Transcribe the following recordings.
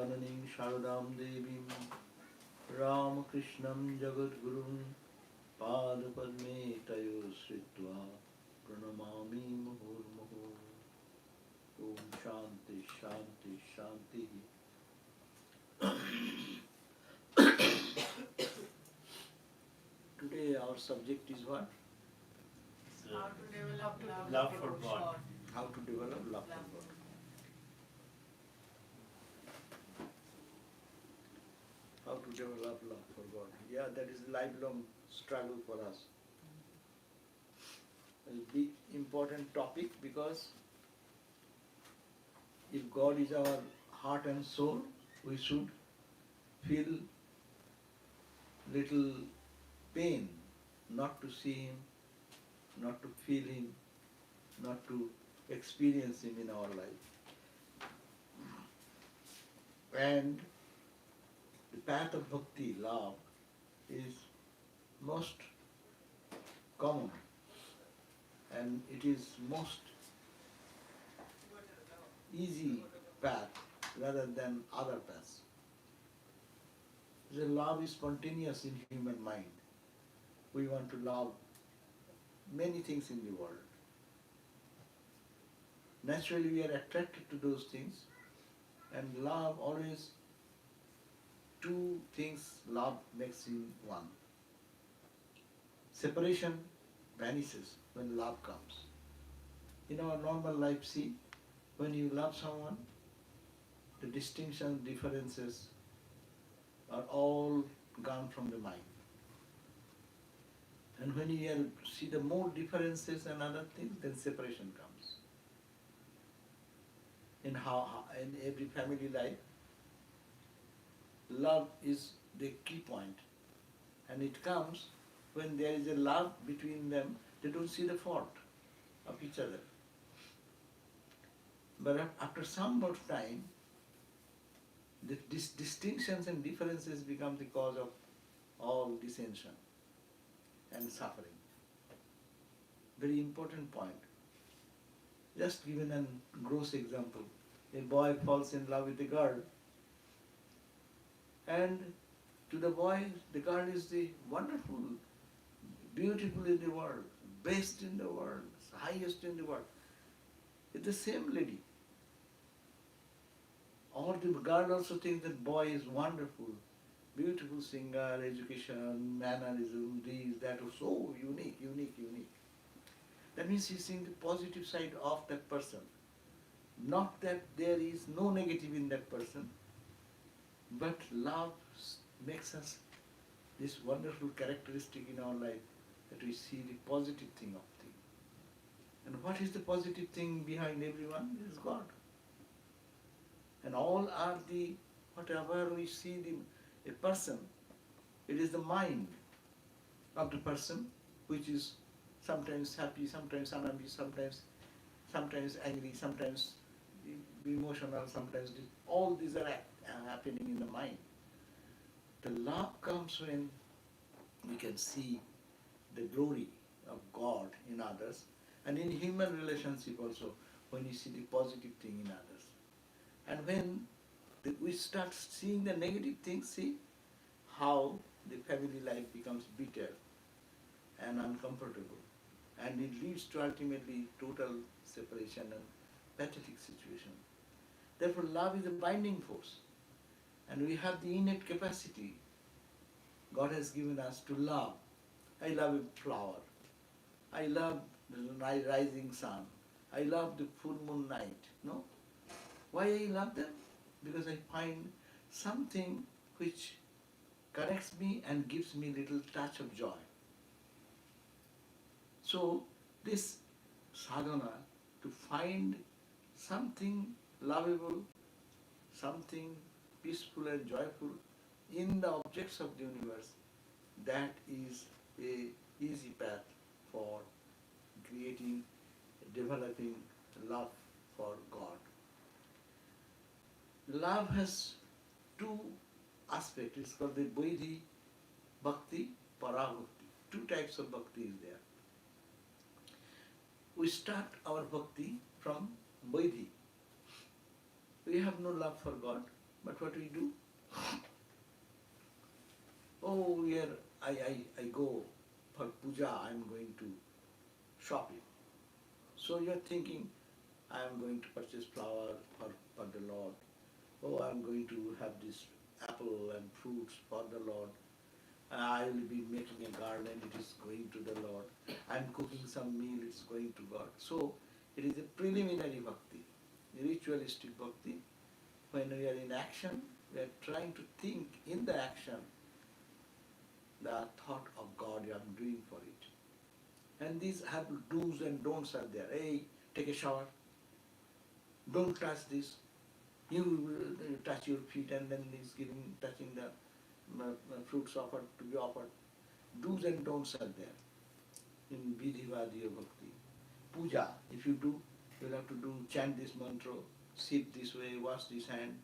Jagannathanam Sharadam Devim Ramakrishnam Jagadgurun Padapadme Tayo Sritva Pranamami Muhurmuhu. Om Shanti Shanti Shanti. Today our subject is what? How to develop love for God. How to develop love for God. How to develop love for God. Yeah, that is a lifelong struggle for us. A big important topic, because if God is our heart and soul, we should feel little pain not to see Him, not to feel Him, not to experience Him in our life. And the path of bhakti, love, is most common, and it is most easy path rather than other paths. The love is spontaneous in human mind. We want to love many things in the world. Naturally we are attracted to those things, and love always, two things love makes in one. Separation vanishes when love comes. In our normal life, see, when you love someone, the distinctions, differences are all gone from the mind. And when you see the more differences and other things, then separation comes. In every family life, love is the key point. And it comes when there is a love between them, they don't see the fault of each other. But after some more time, these distinctions and differences become the cause of all dissension and suffering. Very important point. Just given a gross example. A boy falls in love with a girl, and to the boy, the girl is the wonderful, beautiful in the world, best in the world, highest in the world. It's the same lady. Or the girl also thinks that boy is wonderful, beautiful singer, education, mannerism, this, that, so unique. That means he's seeing the positive side of that person. Not that there is no negative in that person, but love makes us this wonderful characteristic in our life, that we see the positive thing of things. And what is the positive thing behind everyone? It is God. And all are whatever we see a person, it is the mind of the person which is sometimes happy, sometimes unhappy, sometimes angry, sometimes emotional, sometimes all these are happening in the mind. The love comes when we can see the glory of God in others, and in human relationship also, when you see the positive thing in others. And when we start seeing the negative things, see how the family life becomes bitter and uncomfortable, and it leads to ultimately total separation and pathetic situation. Therefore, love is a binding force, and we have the innate capacity God has given us to love. I love a flower. I love the rising sun. I love the full moon night. No? Why I love them? Because I find something which connects me and gives me a little touch of joy. So this sadhana, to find something lovable, something peaceful and joyful in the objects of the universe, that is a easy path for creating, developing love for God. Love has two aspects. It's called the Vaidhi Bhakti, Parabhakti. Two types of bhakti is there. We start our bhakti from Vaidhi. We have no love for God, But what we do? Oh, here I go for puja, I'm going to shopping. So you're thinking, I'm going to purchase flower for the Lord. Oh, I'm going to have this apple and fruits for the Lord. I will be making a garland, it is going to the Lord. I'm cooking some meal, it's going to God. So it is a preliminary bhakti, ritualistic bhakti. When we are in action, we are trying to think in the action the thought of God I'm doing for it. And these have do's and don'ts are there. Hey, take a shower. Don't touch this. You touch your feet and then he's touching the fruits offered to be offered. Do's and don'ts are there in Vidhivadiya Bhakti. Puja, if you do, you'll have to do, chant this mantra, sit this way, wash this hand,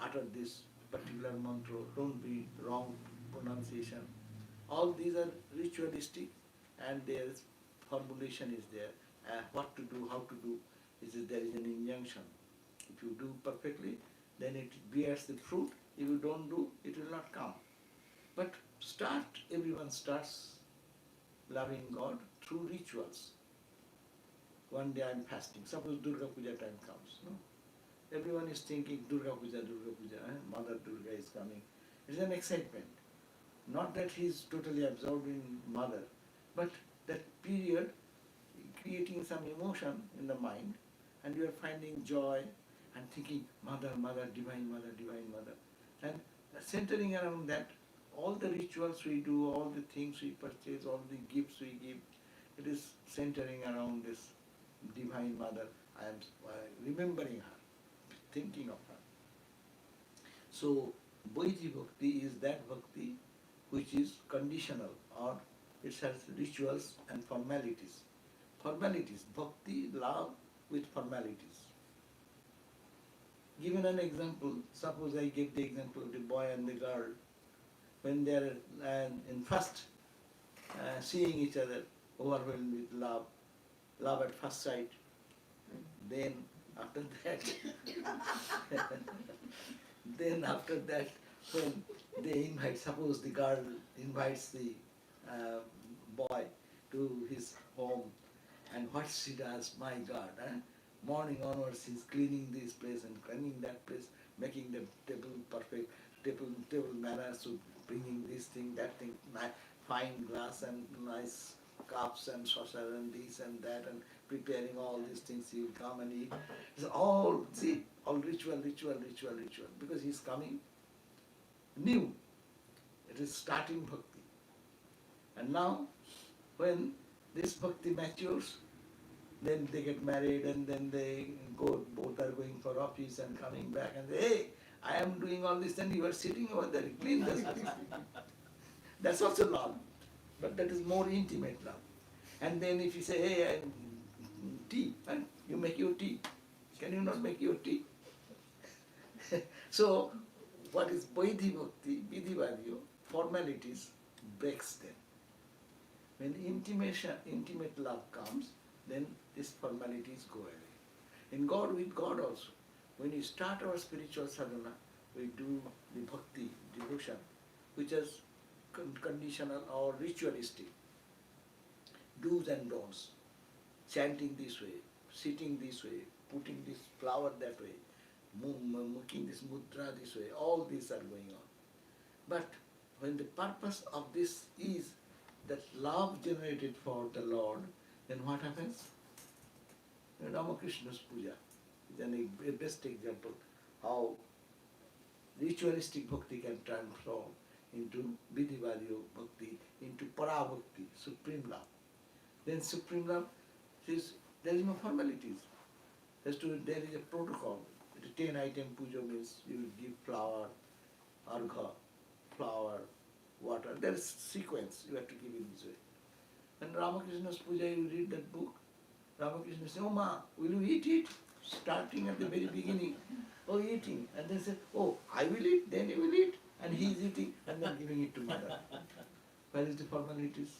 utter this particular mantra, don't be wrong pronunciation. All these are ritualistic and their formulation is there. What to do, how to do, there is an injunction. If you do perfectly, then it bears the fruit. If you don't do, it will not come. But everyone starts loving God through rituals. One day I'm fasting. Suppose Durga Puja time comes. No? Everyone is thinking Durga Puja, Mother Durga is coming. It's an excitement. Not that he is totally absorbed in Mother, but that period creating some emotion in the mind, and you are finding joy and thinking Mother, Mother, Divine Mother, Divine Mother. And centering around that, all the rituals we do, all the things we purchase, all the gifts we give, it is centering around this Divine Mother. I am remembering her, thinking of her. So, Vaidhi Bhakti is that Bhakti which is conditional, or it has rituals and formalities. Formalities, Bhakti, love with formalities. Given an example, suppose I give the example of the boy and the girl, when they are in first seeing each other, overwhelmed with love at first sight. Then after that, when they invite, suppose the girl invites the boy to his home, and what she does, my God, morning onwards she's cleaning this place and cleaning that place, making the table perfect, table manners, so bringing this thing, that thing, fine glass and nice cups and saucer and this and that, and preparing all these things, he will come and eat. It's all ritual, because he's coming new. It is starting bhakti. And now, when this bhakti matures, then they get married and then they both are going for office and coming back and say, hey, I am doing all this and you are sitting over there, clean this. That's also love, but that is more intimate love. And then if you say, hey, tea, and you make your tea, can you not make your tea? So, what is Vaidhi Bhakti, Vidhivadiya, formalities breaks them. When intimate love comes, then these formalities go away. In God, with God also, when we start our spiritual sadhana, we do the bhakti, devotion, which is conditional or ritualistic. Do's and don'ts. Chanting this way, sitting this way, putting this flower that way, making this mudra this way, all these are going on. But when the purpose of this is that love generated for the Lord, then what happens? Ramakrishna's puja is a best example how ritualistic bhakti can transform into Vidhivadiya bhakti, into para bhakti, supreme love. Then supreme love says there is no formalities. There is a protocol. The 10-item puja means you will give flower, argha, flower, water. There is sequence you have to give in this way. When Ramakrishna's puja, you read that book, Ramakrishna says, oh ma, will you eat it? Starting at the very beginning, oh eating. And they say, oh, I will eat, then you will eat. And he is eating and then giving it to mother. Where is the formalities?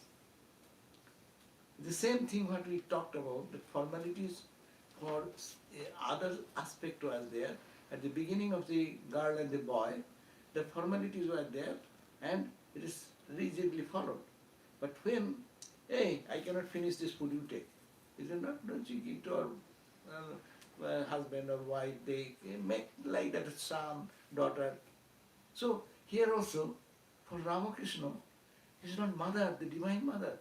The same thing what we talked about, the formalities for other aspect was there, At the beginning of the girl and the boy, the formalities were there and it is rigidly followed. But when, hey, I cannot finish this food, you take. Is it not? Don't you give to our husband or wife, they make like that son, daughter. So here also, for Ramakrishna, he is not mother, the divine mother.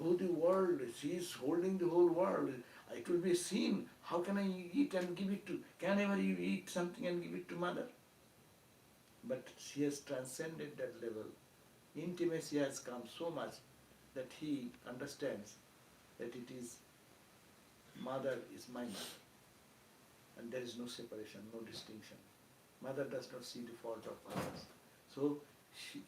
Oh, the world, she is holding the whole world. It will be a sin. How can I eat and give it to, can ever you eat something and give it to mother? But she has transcended that level. Intimacy has come so much that he understands that it is, mother is my mother. And there is no separation, no distinction. Mother does not see the fault of others. So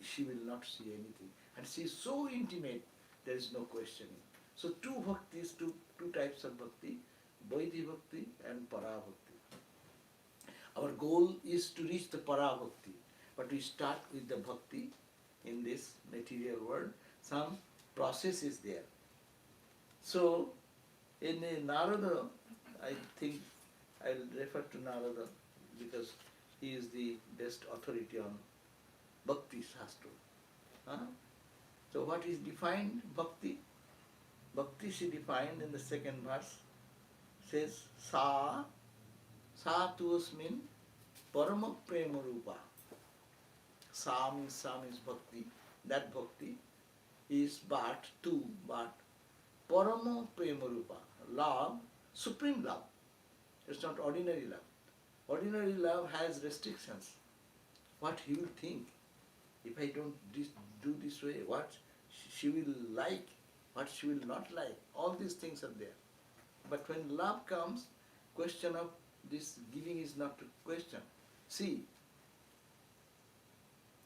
she will not see anything. And she is so intimate, there is no questioning. So two bhaktis, two types of bhakti, Vaidhi bhakti and Para bhakti. Our goal is to reach the Para bhakti, but we start with the bhakti in this material world. Some process is there. So in Narada, I think I'll refer to Narada because he is the best authority on Bhakti Shastra. Huh? So what is defined Bhakti? Bhakti she defined in the second verse, says Sa tuasmin parama prema rupa. Sa means Bhakti. That Bhakti is but parama prema rupa. Love, supreme love. It's not ordinary love. Ordinary love has restrictions. What he will think. If I don't do this way, what she will like, what she will not like. All these things are there. But when love comes, question of this giving is not a question. See,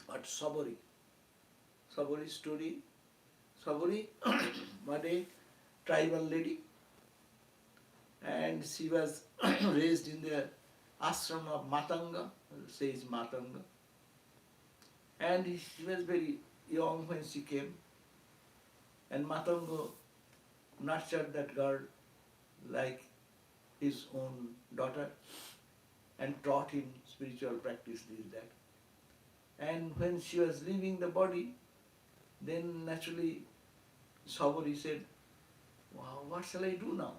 what Sabari story. Sabari was a tribal lady, and she was raised in the ashram of Matanga, says Matanga. And she was very young when she came, and Matanga nurtured that girl like his own daughter and taught him spiritual practice, this, that. And when she was leaving the body, then naturally Sabari said, wow, what shall I do now?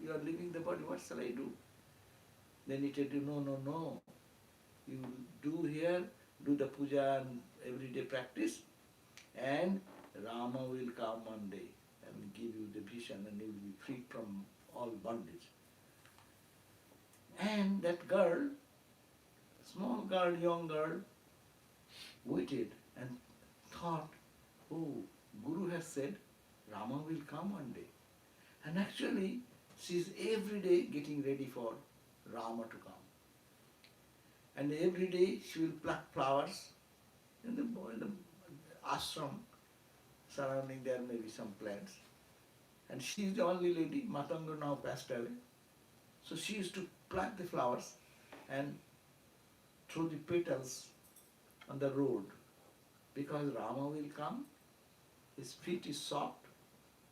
You are leaving the body, what shall I do? Then he said, no. You do here, do the puja and everyday practice, and Rama will come one day and give you the vision and you will be free from all bondage. And that girl, small girl, young girl, waited and thought, oh, Guru has said Rama will come one day. And actually, she is every day getting ready for Rama to come. And every day she will pluck flowers in the ashram surrounding there may be some plants. And she is the only lady, Matanga now passed away. So she used to pluck the flowers and throw the petals on the road. Because Rama will come, his feet is soft,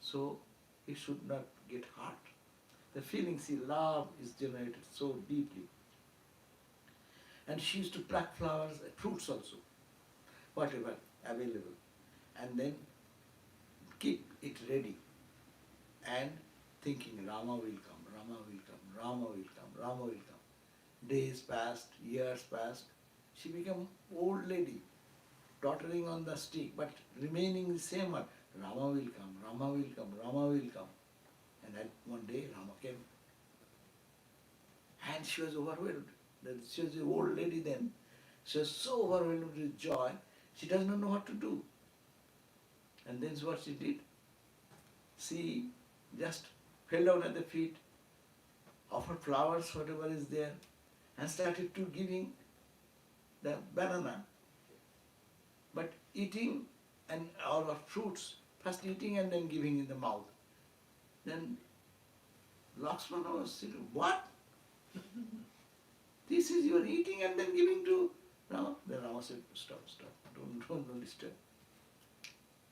so he should not get hurt. The feeling, see, love is generated so deeply. And she used to pluck flowers, fruits also, whatever available, and then keep it ready and thinking Rama will come, Rama will come, Rama will come, Rama will come. Days passed, years passed. She became old lady, tottering on the stick, but remaining the same one. Rama will come, Rama will come, Rama will come. And then one day Rama came. And she was overwhelmed. She was an old lady then. She was so overwhelmed with joy, she does not know what to do. And then what she did? She just fell down at the feet, offered flowers, whatever is there, and started to giving the banana. But eating and all of fruits, first eating and then giving in the mouth. Then Lakshmana was sitting, what? This is your eating and then giving to Rama? Then Rama said, stop, don't disturb.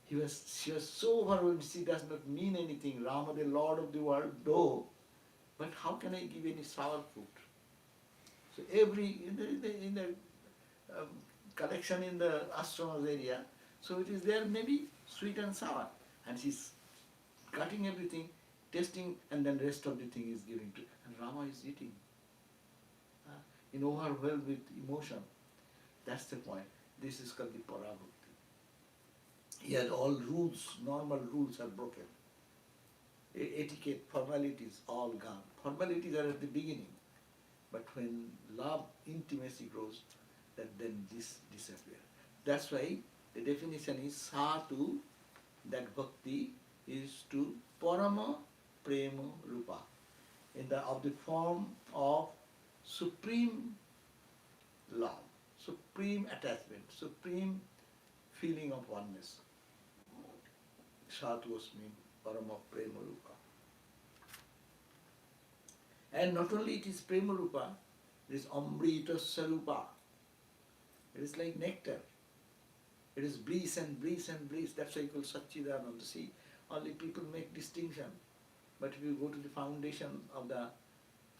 She was so overwhelmed, she does not mean anything. Rama, the Lord of the world, though, but how can I give any sour fruit? So every, in the collection in the ashrama's area, so it is there maybe sweet and sour. And she's cutting everything, tasting, and then rest of the thing is giving to, and Rama is eating. In overwhelmed with emotion. That's the point. This is called the parabhakti. Here all rules, normal rules are broken. Etiquette, formalities, all gone. Formalities are at the beginning. But when love, intimacy grows, then this disappears. That's why the definition is satu, that bhakti is to parama prema rupa, of the form of supreme love, supreme attachment, supreme feeling of oneness. Sattvasmin parama prema rupa. And not only it is prema rupa, it is amrita sarupa. It is like nectar. It is bliss and bliss and bliss. That's why you call Satchidananda. See, only people make distinction. But if you go to the foundation of the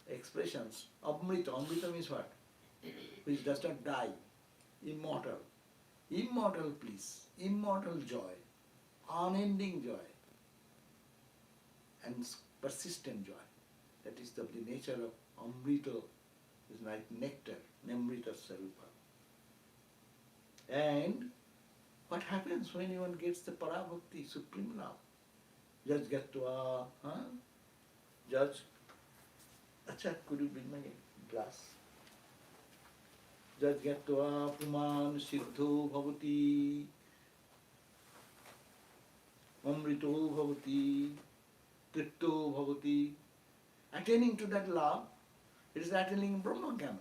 expressions, Amrita, Amrita means what? Which does not die, immortal. Immortal bliss, immortal joy, unending joy, and persistent joy. That is the nature of Amrita, is like nectar, Namrita Sarupa. And what happens when one gets the parabhakti, supreme love? Judge Gatva, Judge, Acha, could you bring my glass? Judge Gatva, Puman, Siddho, Bhavati, Amrito, Bhavati, Tripto, Bhavati. Attaining to that love, it is attaining Brahmagana.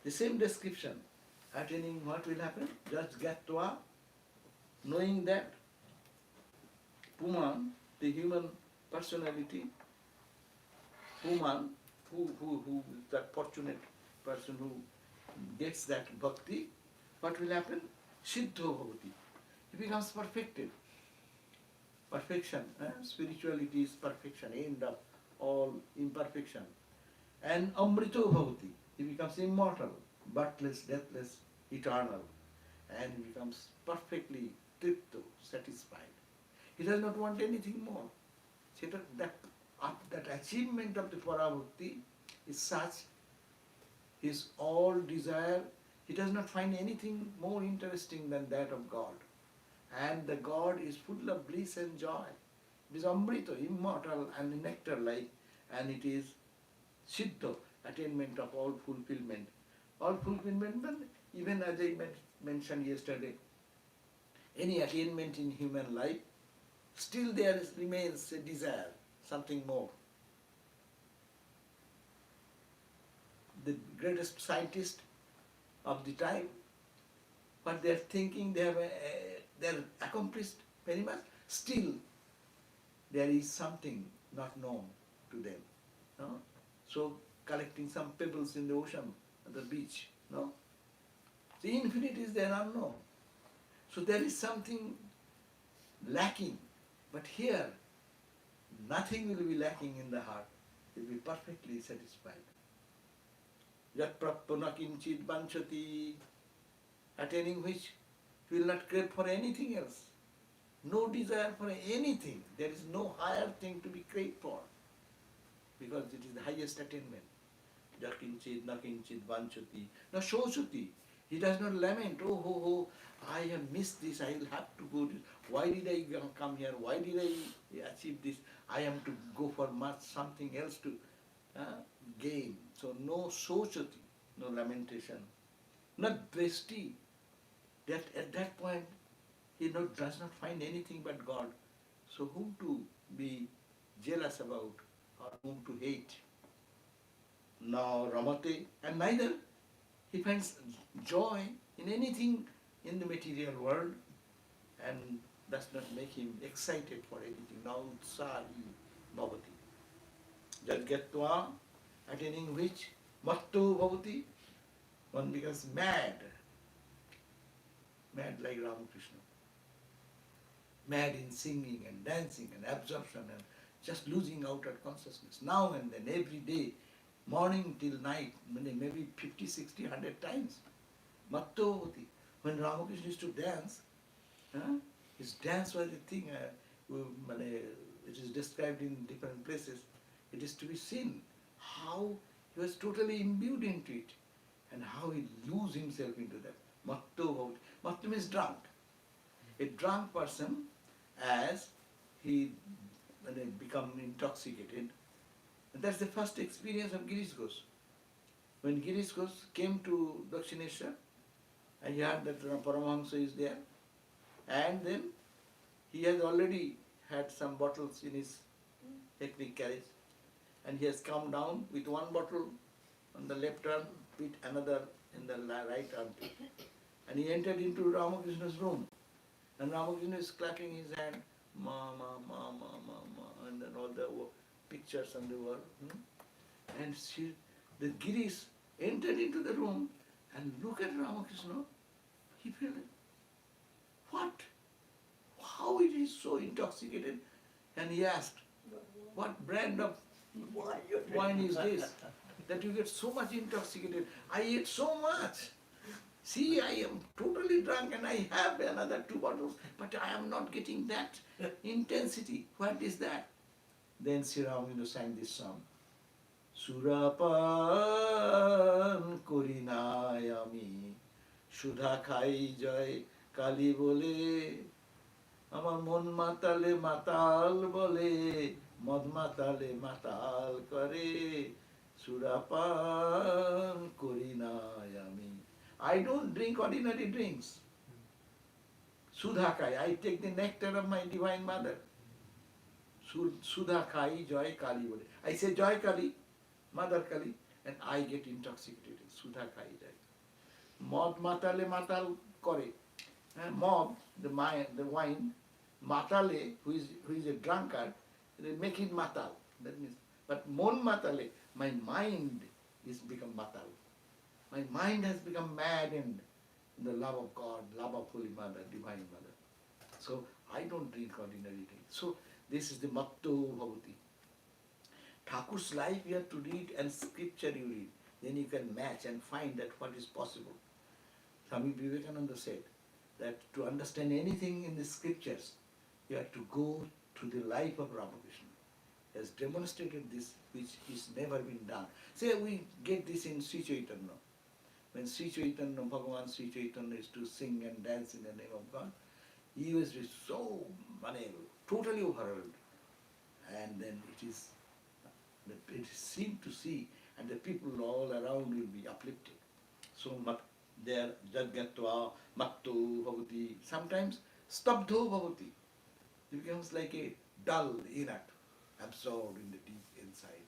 The same description. Attaining what will happen? Just Gatva, knowing that Puman, the human personality, Puman, who that fortunate person who gets that bhakti, what will happen? Siddho bhavati. He becomes perfected. Perfection. Spirituality is perfection, end of all imperfection. And amrito bhavati. He becomes immortal, birthless, deathless, eternal. And he becomes perfectly tripto, satisfied. He does not want anything more. See, that achievement of the parabhakti is such, his all desire, he does not find anything more interesting than that of God. And the God is full of bliss and joy. It is amrita, immortal and nectar-like, and it is siddha, attainment of all fulfillment. All fulfillment, but even as I mentioned yesterday, any attainment in human life, still there remains a desire, something more. The greatest scientist of the time, what they are thinking, they are accomplished very much. Still, there is something not known to them. No? So, collecting some pebbles in the ocean, at the beach. No? The infinite is there unknown. So there is something lacking. But here, nothing will be lacking in the heart. It will be perfectly satisfied. Yat prapana kinchit vanchati, attaining which will not crave for anything else. No desire for anything. There is no higher thing to be craved for. Because it is the highest attainment. Yat kinchit, na kinchit vanchati, na shochati. He does not lament, oh, I have missed this, I will have to go this. Why did I come here? Why did I achieve this? I am to go for something else to gain. So no sochati, no lamentation, not dresti. That at that point he does not find anything but God. So whom to be jealous about or whom to hate? Now Ramate, and neither he finds joy in anything in the material world and does not make him excited for anything. Now utsahi bhavati. Jadgatva, attaining which matto bhavati, one becomes mad. Mad like Ramakrishna. Mad in singing and dancing and absorption and just losing out at consciousness. Now and then, every day, morning till night, maybe 50, 60, 100 times. Mattovati. When Ramakrishna used to dance, huh, his dance was a thing, it is described in different places. It is to be seen how he was totally imbued into it and how he lose himself into that. Mattovati. Matto means drunk. A drunk person, as he become intoxicated, and that's the first experience of Girish Ghosh. When Girish Ghosh came to Dakshineshwar, and he heard that Paramahamsa is there, and then he has already had some bottles in his picnic carriage, and he has come down with one bottle on the left arm, with another in the right arm, and he entered into Ramakrishna's room, and Ramakrishna is clapping his hand, ma, ma, ma, ma, ma, ma, and then all the pictures on the wall. And the Girish entered into the room and look at Ramakrishna. He felt, what? How it is so intoxicated? And he asked, what brand of wine is this? That you get so much intoxicated. I ate so much. See, I am totally drunk and I have another 2 bottles, but I am not getting that intensity. What is that? Then Sri Ramakrishna sang this song. Surapan korinai ami, Sudha khai jai kali bole, Amar mon matale matal bole, Mad matale matal kare, Surapan korinai ami. I don't drink ordinary drinks. Sudha khai, I take the nectar of my divine mother. Sudha khai joy kali bole. I say joy kali, Mother Kali, and I get intoxicated. Sudha khai joy. Mad matale matal kore. Mad, the wine, matale, who is a drunkard, they make it matal. That means, but mon matale, my mind is become matal. My mind has become maddened in the love of God, love of Holy Mother, Divine Mother. So I don't drink ordinary drink. So this is the Matto Bhavati. Thakur's life you have to read and scripture you read. Then you can match and find that what is possible. Swami Vivekananda said that to understand anything in the scriptures, you have to go to the life of Ramakrishna. He has demonstrated this which is never been done. Say we get this in Sri Chaitanya. When Sri Chaitanya, Bhagavan Sri Chaitanya is to sing and dance in the name of God, he was so totally overwhelmed. And then it is seen to see, and the people all around will be uplifted. So there Jadgatva, Matto Bhavati, sometimes Stabdho Bhavati. It becomes like a dull, inert, absorbed in the deep inside.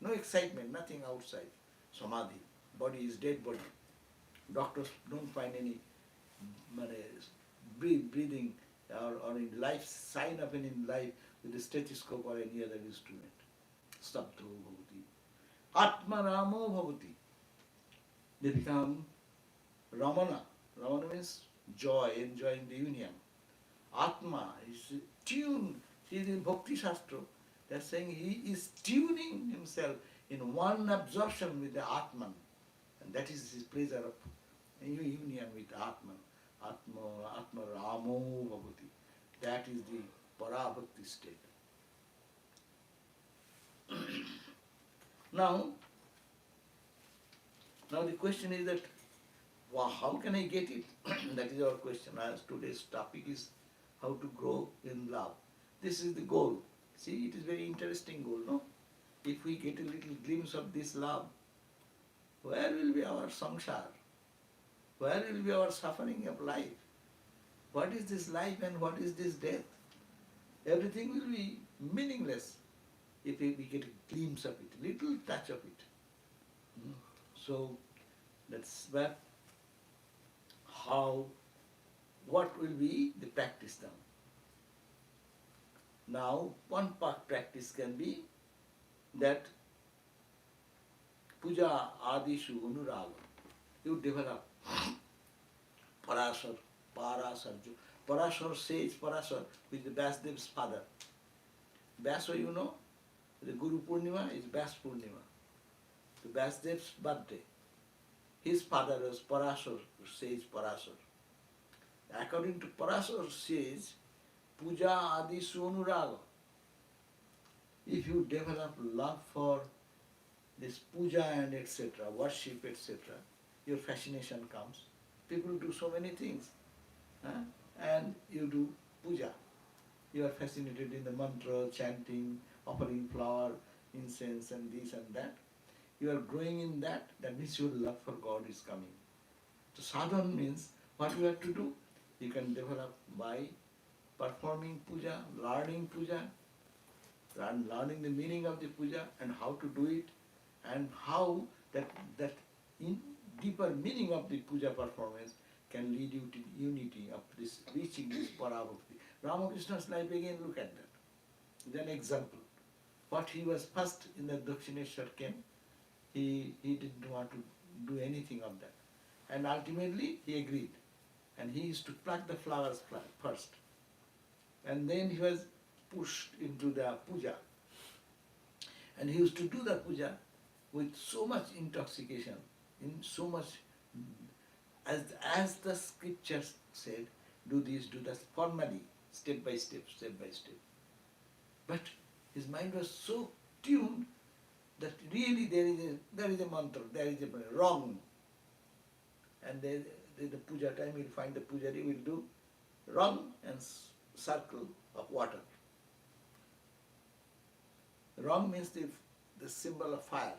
No excitement, nothing outside. Samadhi. Body is dead body. Doctors don't find any breathing or in life, sign of any life with a stethoscope or any other instrument. Stabdho bhavati. Atma Ramo bhavati. They become Ramana. Ramana means joy, enjoying the union. Atma is tuned. See, in Bhakti Shastra, they are saying he is tuning himself in one absorption with the Atman. And that is his pleasure of union with Atman. Atma Ramo bhavati. That is the Parabhakti state. Now the question is that, how can I get it? That is our question. As today's topic is how to grow in love. This is the goal. See, it is very interesting goal, no? If we get a little glimpse of this love, where will be our samsar? Where will be our suffering of life? What is this life and what is this death? Everything will be meaningless if we get a glimpse of it, little touch of it. So that's what will be the practice now? Now, one part practice can be that puja adishu anuraga. You develop Parasar. Parasar says, Parasar, who is the Vyasdev's father. Vyasa, you know, the Guru Purnima is Vyas Purnima. to Vyasdev's birthday. His father was Parasar, says Parasar. According to Parasar says, Puja Adi Sunuraga. If you develop love for this puja and etc., worship, etc., your fascination comes. People do so many things. And you do puja. You are fascinated in the mantra, chanting, offering flower, incense and this and that. You are growing in that, that means your love for God is coming. So sadhana means what you have to do. You can develop by performing puja, learning the meaning of the puja and how to do it, and how that in deeper meaning of the puja performance can lead you to unity of this, reaching this parabhakti. Ramakrishna's life again, look at that. Then example. What he was first in the Dakshineshwar camp, he didn't want to do anything of that. And ultimately he agreed. And he used to pluck the flowers first. And then he was pushed into the puja. And he used to do the puja with so much intoxication, in so much, as the scriptures said, do this, do that, formally, step by step. But his mind was so tuned that really there is a mantra, there is a wrong. And then the puja time, you'll find the pujari will do wrong and circle of water. Wrong means the symbol of fire.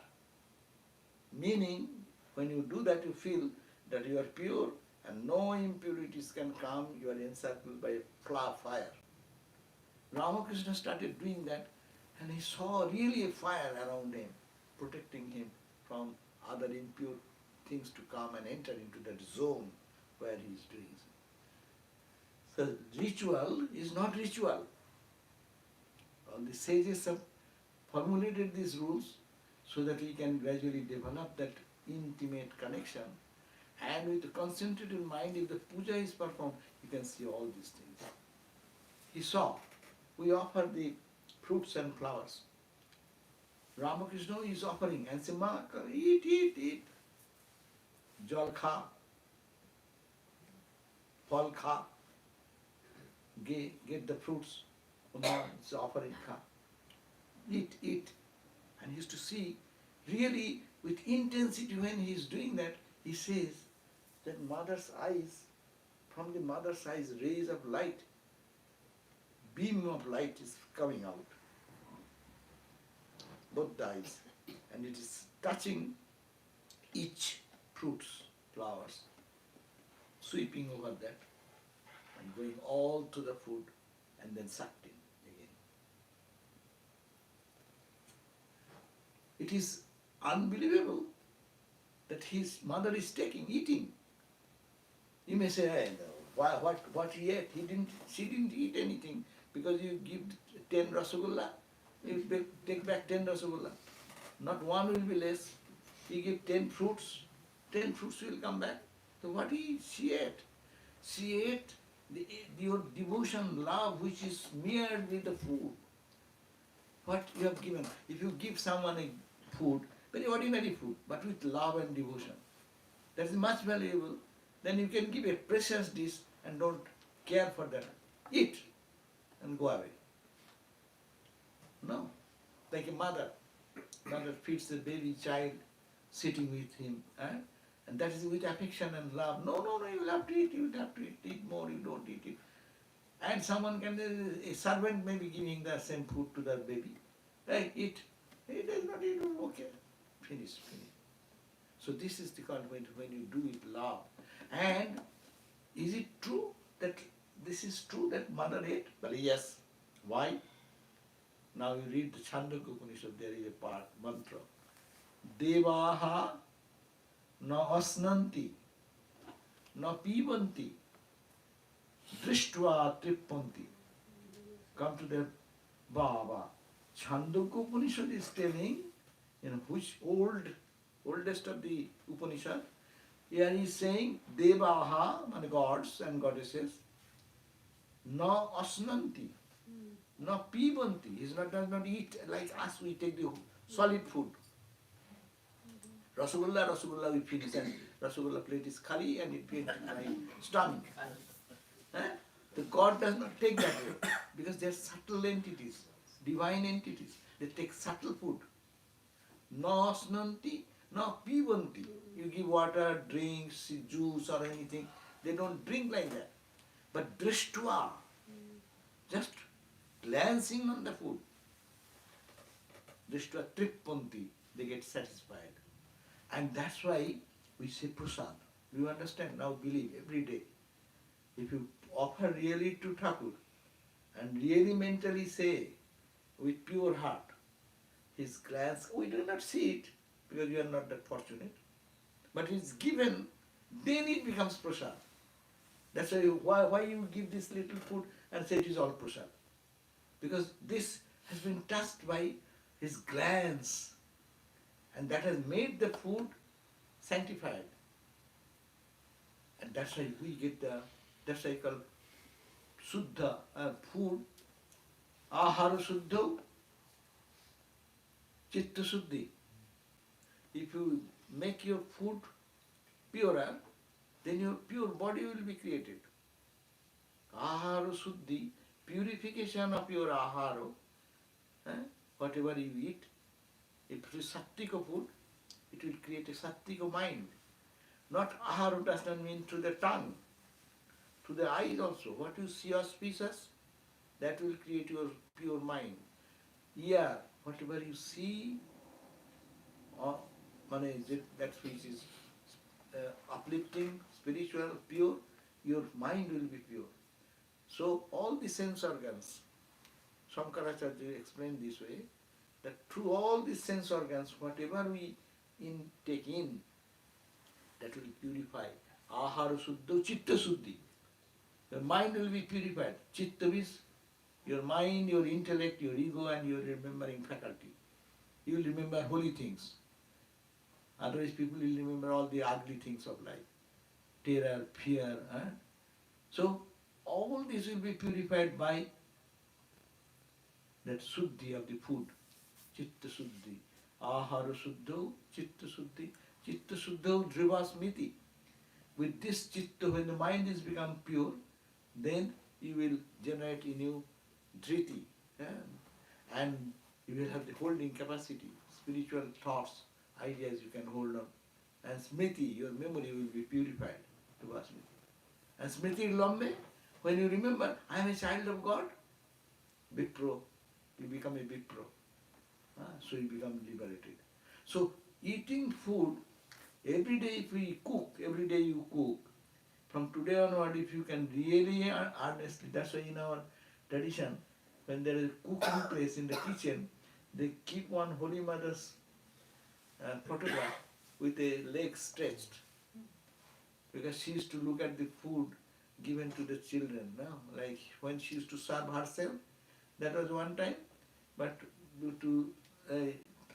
Meaning, when you do that, you feel that you are pure and no impurities can come, you are encircled by a fire. Ramakrishna started doing that, and he saw really a fire around him, protecting him from other impure things to come and enter into that zone where he is doing so. So ritual is not ritual. All the sages have formulated these rules so that we can gradually develop that intimate connection. And with a concentrated mind, if the puja is performed, you can see all these things. He saw, we offer the fruits and flowers. Ramakrishna is offering and say, Ma, eat. Jal kha, phal kha, get the fruits. Ma, it's offering kha. Eat. And he used to see, really with intensity when he is doing that, he says that mother's eyes, from the mother's eyes, rays of light, beam of light is coming out. Both the eyes. And it is touching each fruits, flowers, sweeping over that and going all to the food and then sucked in again. It is unbelievable that his mother is eating. You may say, hey, no, what he ate? She didn't eat anything because you give 10 rasagulla, you take back 10 rasagulla. Not one will be less. You give 10 fruits, 10 fruits will come back. So what she ate? She ate your devotion, love, which is mirrored with the food. What you have given. If you give someone a food, very ordinary food, but with love and devotion, that is much valuable. Then you can give a precious dish and don't care for that. Eat and go away. No. Like a mother feeds the baby child sitting with him. And that is with affection and love. No, you will have to eat, eat more, you don't eat it. And a servant may be giving the same food to the baby. Hey, eat. He does not eat, okay. Finish. So this is the concept when you do it love. And is it true that this is true that mother ate? Well, yes. Why? Now you read the Chandogya Upanishad, there is a part, mantra. Devaha na asnanti, na pibanti, drishtva trippanti. Come to the Baba. Chandogya Upanishad is telling, which oldest of the Upanishad, here he is saying, Devaha, gods and goddesses, na asnanti, na pibanti. He does not eat like us, we take the solid food. Rasagulla we finish, and Rasagulla plate is khali and it gets my stomach. Eh? The God does not take that way because they are subtle entities, divine entities. They take subtle food. No snanti, no pivanti. You give water, drinks, juice or anything. They don't drink like that. But drishtva, just glancing on the food, drishtva trippanti, they get satisfied. And that's why we say prasad. You understand? Now believe every day. If you offer really to Thakur and really mentally say with pure heart, his glance, we do not see it because you are not that fortunate, but it's given, then it becomes prasad. That's why you give this little food and say it is all prasad. Because this has been touched by his glance, and that has made the food sanctified. And that's why we get that's why called Suddha food, Ahara Suddha, Chitta Suddhi. If you make your food purer, then your pure body will be created. Ahara Suddhi, purification of your ahara, whatever you eat, if it is sattvika food, it will create a sattvika mind. Not ahara does not mean to the tongue, to the eyes also. What you see auspicious, that will create your pure mind. Ear, whatever you see, that which is uplifting, spiritual, pure, your mind will be pure. So all the sense organs, Shankaracharya explained this way, that through all these sense organs, whatever we take in, that will purify. Ahara Suddha, Chitta Suddhi. Your mind will be purified. Chitta means your mind, your intellect, your ego and your remembering faculty. You will remember holy things. Otherwise people will remember all the ugly things of life. Terror, fear. So all this will be purified by that Suddhi of the food. Chitta Suddhi. Ahara Suddha, Chitta Suddhi. Chitta Suddha Drivasmiti. With this Chitta, when the mind is become pure, then you will generate in you Dhriti. And you will have the holding capacity, spiritual thoughts, ideas you can hold on. And Smriti, your memory will be purified. Drivasmiti. And Smriti Lambe, when you remember, I am a child of God, Vipro, you become a Vipro. So you become liberated. So eating food, every day if we cook, every day you cook, from today onward if you can really honestly, that's why in our tradition, when there is a cooking place in the kitchen, they keep one Holy Mother's photograph with a leg stretched. Because she used to look at the food given to the children, like when she used to serve herself, that was one time, but due to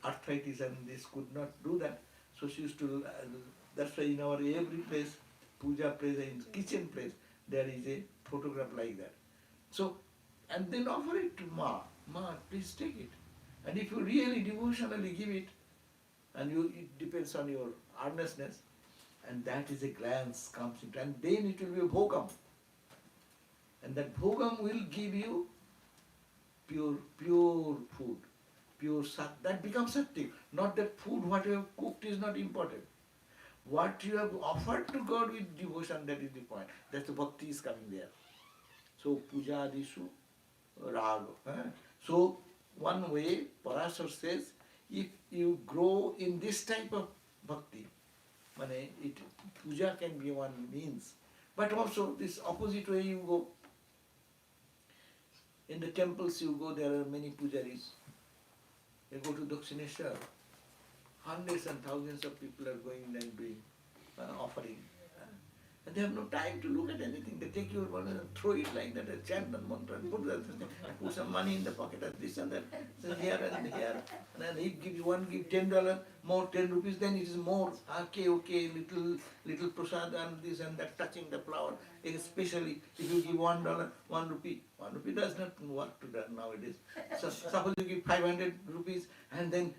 arthritis and this could not do that, so she used to, that's why in our every place, puja place, in kitchen place, there is a photograph like that. So, and then offer it to Ma, please take it. And if you really devotionally give it, and it depends on your earnestness, and that is a glance comes into, and then it will be a bhogam. And that bhogam will give you pure food, pure sat, that becomes sattvik. Not that food, what you have cooked is not important. What you have offered to God with devotion, that is the point. That's the bhakti is coming there. So, puja adishu raga. So, one way, Parashar says, if you grow in this type of bhakti, puja can be one means. But also, this opposite way you go. In the temples you go, there are many pujaris. You go to Dakshineshwar, hundreds and thousands of people are going and doing offering. And they have no time to look at anything. They take your money and throw it like that, and chant and mantra and put some money in the pocket and this and that, and here and here. And then if give $10 more, 10 rupees, then it is more. Okay, little prasad and this and that, touching the flower. Especially if you give $1, 1 rupee. 1 rupee does not work to that nowadays. So suppose you give 500 rupees, and then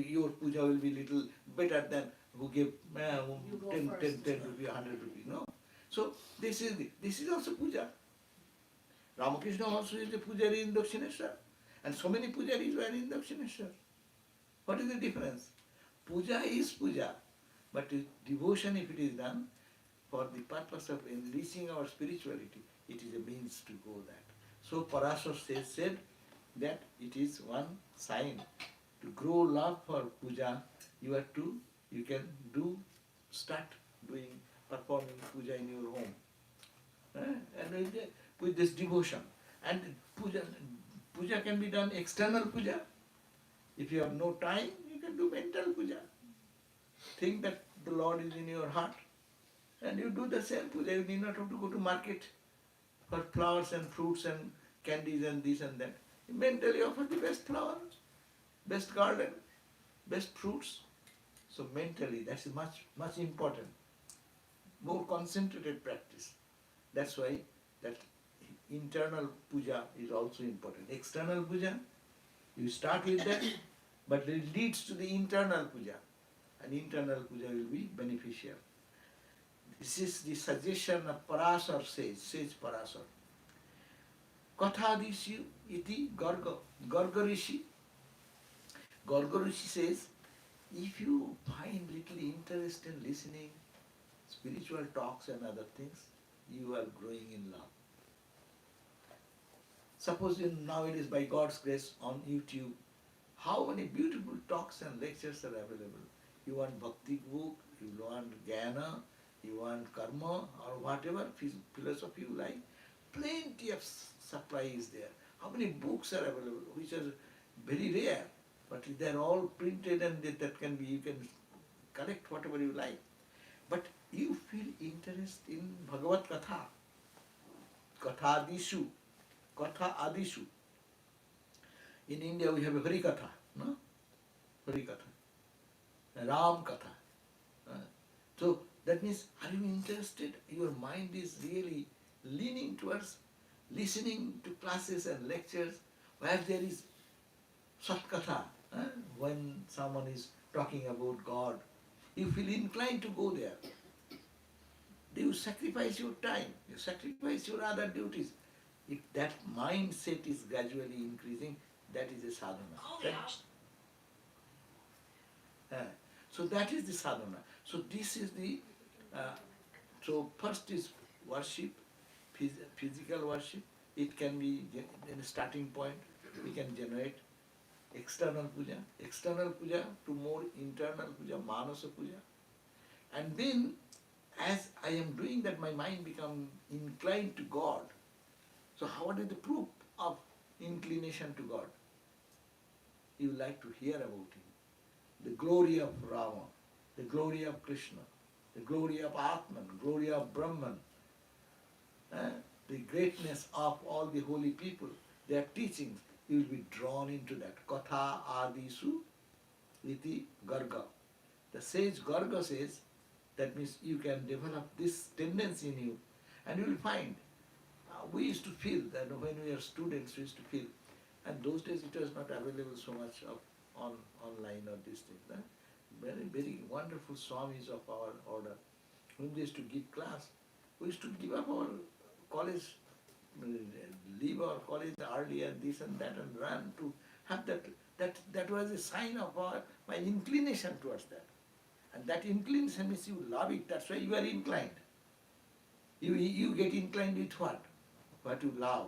your puja will be little better than who gave You go 10 first. 10 rupees, 100 rupees. No. So this is also puja. Ramakrishna also is the pujari in Dakshineshwar. And so many pujaris were in Dakshineshwar. What is the difference? Puja is puja, but devotion, if it is done for the purpose of enriching our spirituality, it is a means to go that. So Parashar said that it is one sign. To grow love for puja, you can start doing, performing puja in your home. And with this devotion. And puja can be done external puja. If you have no time, you can do mental puja. Think that the Lord is in your heart. And you do the same puja. You need not have to go to market for flowers and fruits and candies and this and that. You mentally offer the best flower, best garden, best fruits. So mentally, that's much important. More concentrated practice. That's why that internal puja is also important. External puja, you start with that, but it leads to the internal puja. And internal puja will be beneficial. This is the suggestion of Parashar sage Parashar. Kathadishu iti Garga Rishi. Garga Rishi says, if you find little interest in listening spiritual talks and other things, you are growing in love. Suppose nowadays, by God's grace, on YouTube, how many beautiful talks and lectures are available. You want bhakti book, you want jnana, you want karma, or whatever philosophy you like, plenty of supply is there. How many books are available, which are very rare, but they are all printed and that can be, you can collect whatever you like. But you feel interest in Bhagavad Katha, Katha Adishu. In India we have a Hari Katha, no? Hari Katha, Ram Katha. So that means, are you interested? Your mind is really leaning towards listening to classes and lectures where there is Sat Katha, when someone is talking about God. You feel inclined to go there. You sacrifice your time, you sacrifice your other duties. If that mindset is gradually increasing, that is a sadhana. So that is the sadhana. So this is the, so first is worship, physical worship. It can be in a starting point, we can generate external puja to more internal puja, manasa puja. And then as I am doing that, my mind becomes inclined to God. So what is the proof of inclination to God? You like to hear about Him. The glory of Rama, the glory of Krishna, the glory of Atman, glory of Brahman, the greatness of all the holy people, their teachings, you will be drawn into that. Katha Adisu iti Garga. The sage Garga says, that means you can develop this tendency in you, and you will find, we used to feel that when we were students, we used to feel, and those days it was not available so much online or these things. Very, very wonderful Swamis of our order, whom they used to give class. We used to give up our college, leave our college early and this and that, and run to have that. That was a sign of my inclination towards that. And that inclination means you love it, that's why you are inclined. You get inclined with what? What you love.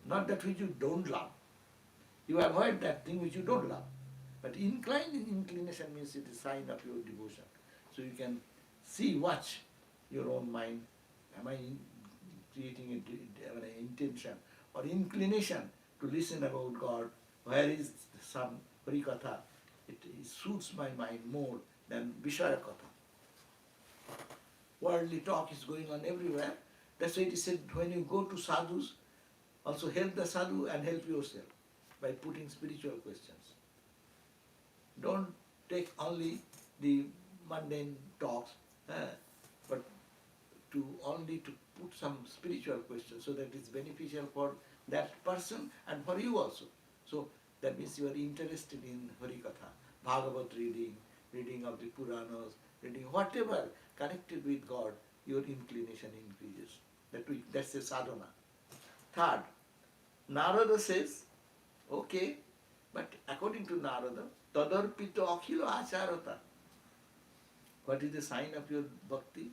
Not that which you don't love. You avoid that thing which you don't love. But inclination means it is a sign of your devotion. So you can watch your own mind. Am I creating an intention or inclination to listen about God? Where is some Harikatha? It suits my mind more than Vishaya Katha. Worldly talk is going on everywhere. That's why it is said, when you go to sadhus, also help the sadhu and help yourself by putting spiritual questions. Don't take only the mundane talks, but to put some spiritual questions so that it's beneficial for that person and for you also. So that means you are interested in Harikatha, Bhagavat reading, reading of the Puranas, reading whatever connected with God, your inclination increases. That's a sadhana. Third, Narada says, okay, but according to Narada, tadarpito akhilo acharata. What is the sign of your bhakti?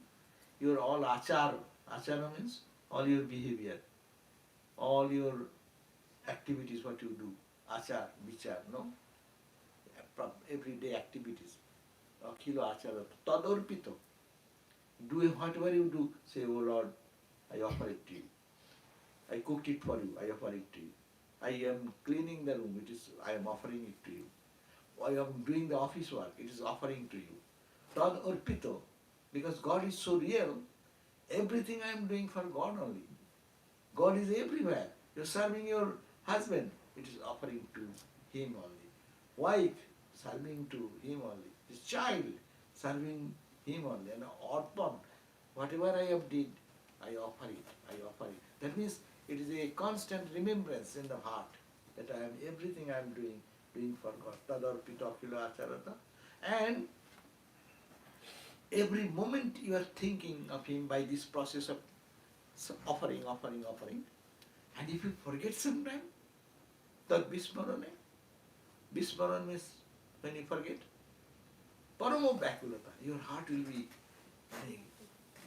Your all achara. Achara means all your behavior, all your activities, what you do. Achar, vichar, no? Everyday activities. Akhilo acharata. Tadarpito. Do whatever you do, say, oh Lord, I offer it to you. I cooked it for you, I offer it to you. I am cleaning the room, I am offering it to you. I am doing the office work, it is offering to you. Tad arpito, because God is so real, everything I am doing for God only. God is everywhere. You are serving your husband, it is offering to him only. Wife, serving to him only. His child, serving him only. And orpan, whatever I have did, I offer it, I offer it. That means it is a constant remembrance in the heart that I am everything I am doing for God. Tadarpita akhilo acharata. And every moment you are thinking of him by this process of offering. And if you forget sometime, tad vismarane. Vismaran means when you forget. Paramo bakulata. Your heart will be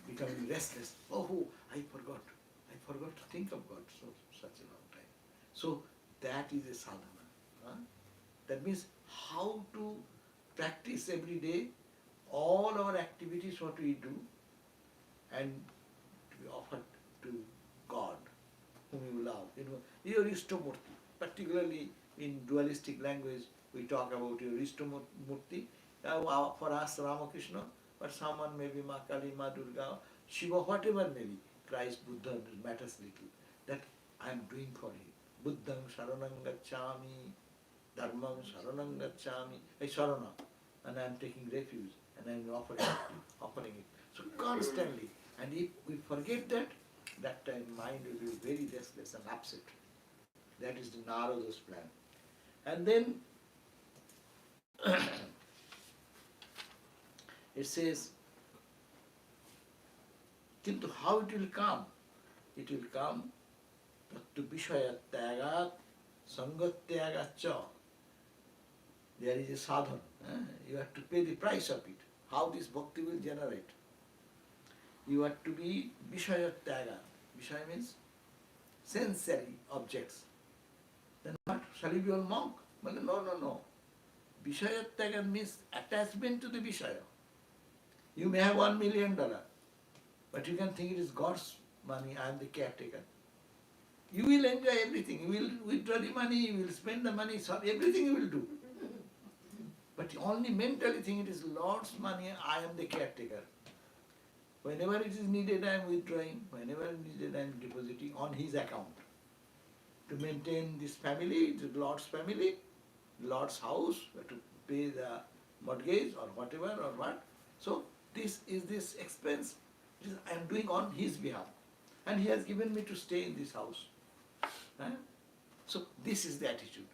becoming restless. Oh, I forgot to think of God such a long time. So that is a sadhana. Huh? That means how to practice every day all our activities, what we do, and to be offered to God, whom you love. Your Ishtamurti, particularly in dualistic language, we talk about your Ishtamurti. For us, Ramakrishna, but someone may be Ma Kali, Ma Durga, Shiva, whatever may be, Christ, Buddha, matters little. That I am doing for him. Buddham Sharanam Gacchami, Dharmam Sharanam Gacchami, I Sharana, and I am taking refuge, and I am offering it. So constantly, and if we forget that time mind will be very restless and upset. That is the Narada's plan. And then it says, Kintu how it will come? It will come Tattu Vishayatyagat Sangatyagatcha. There is a sadhana. You have to pay the price of it. How this bhakti will generate. You have to be Vishayatyaga. Vishaya means sensory objects. Then what? Shall you be a monk? No. Vishayatyaga means attachment to the Vishaya. You may have $1 million, but you can think it is God's money, I am the caretaker. You will enjoy everything. You will withdraw the money, you will spend the money, everything you will do. But you only mentally think it is Lord's money, I am the caretaker. Whenever it is needed, I am withdrawing. Whenever it is needed, I am depositing on his account. To maintain this family, it is Lord's family, Lord's house, to pay the mortgage or whatever or what. So this is this expense, I am doing on his behalf. And he has given me to stay in this house. So this is the attitude.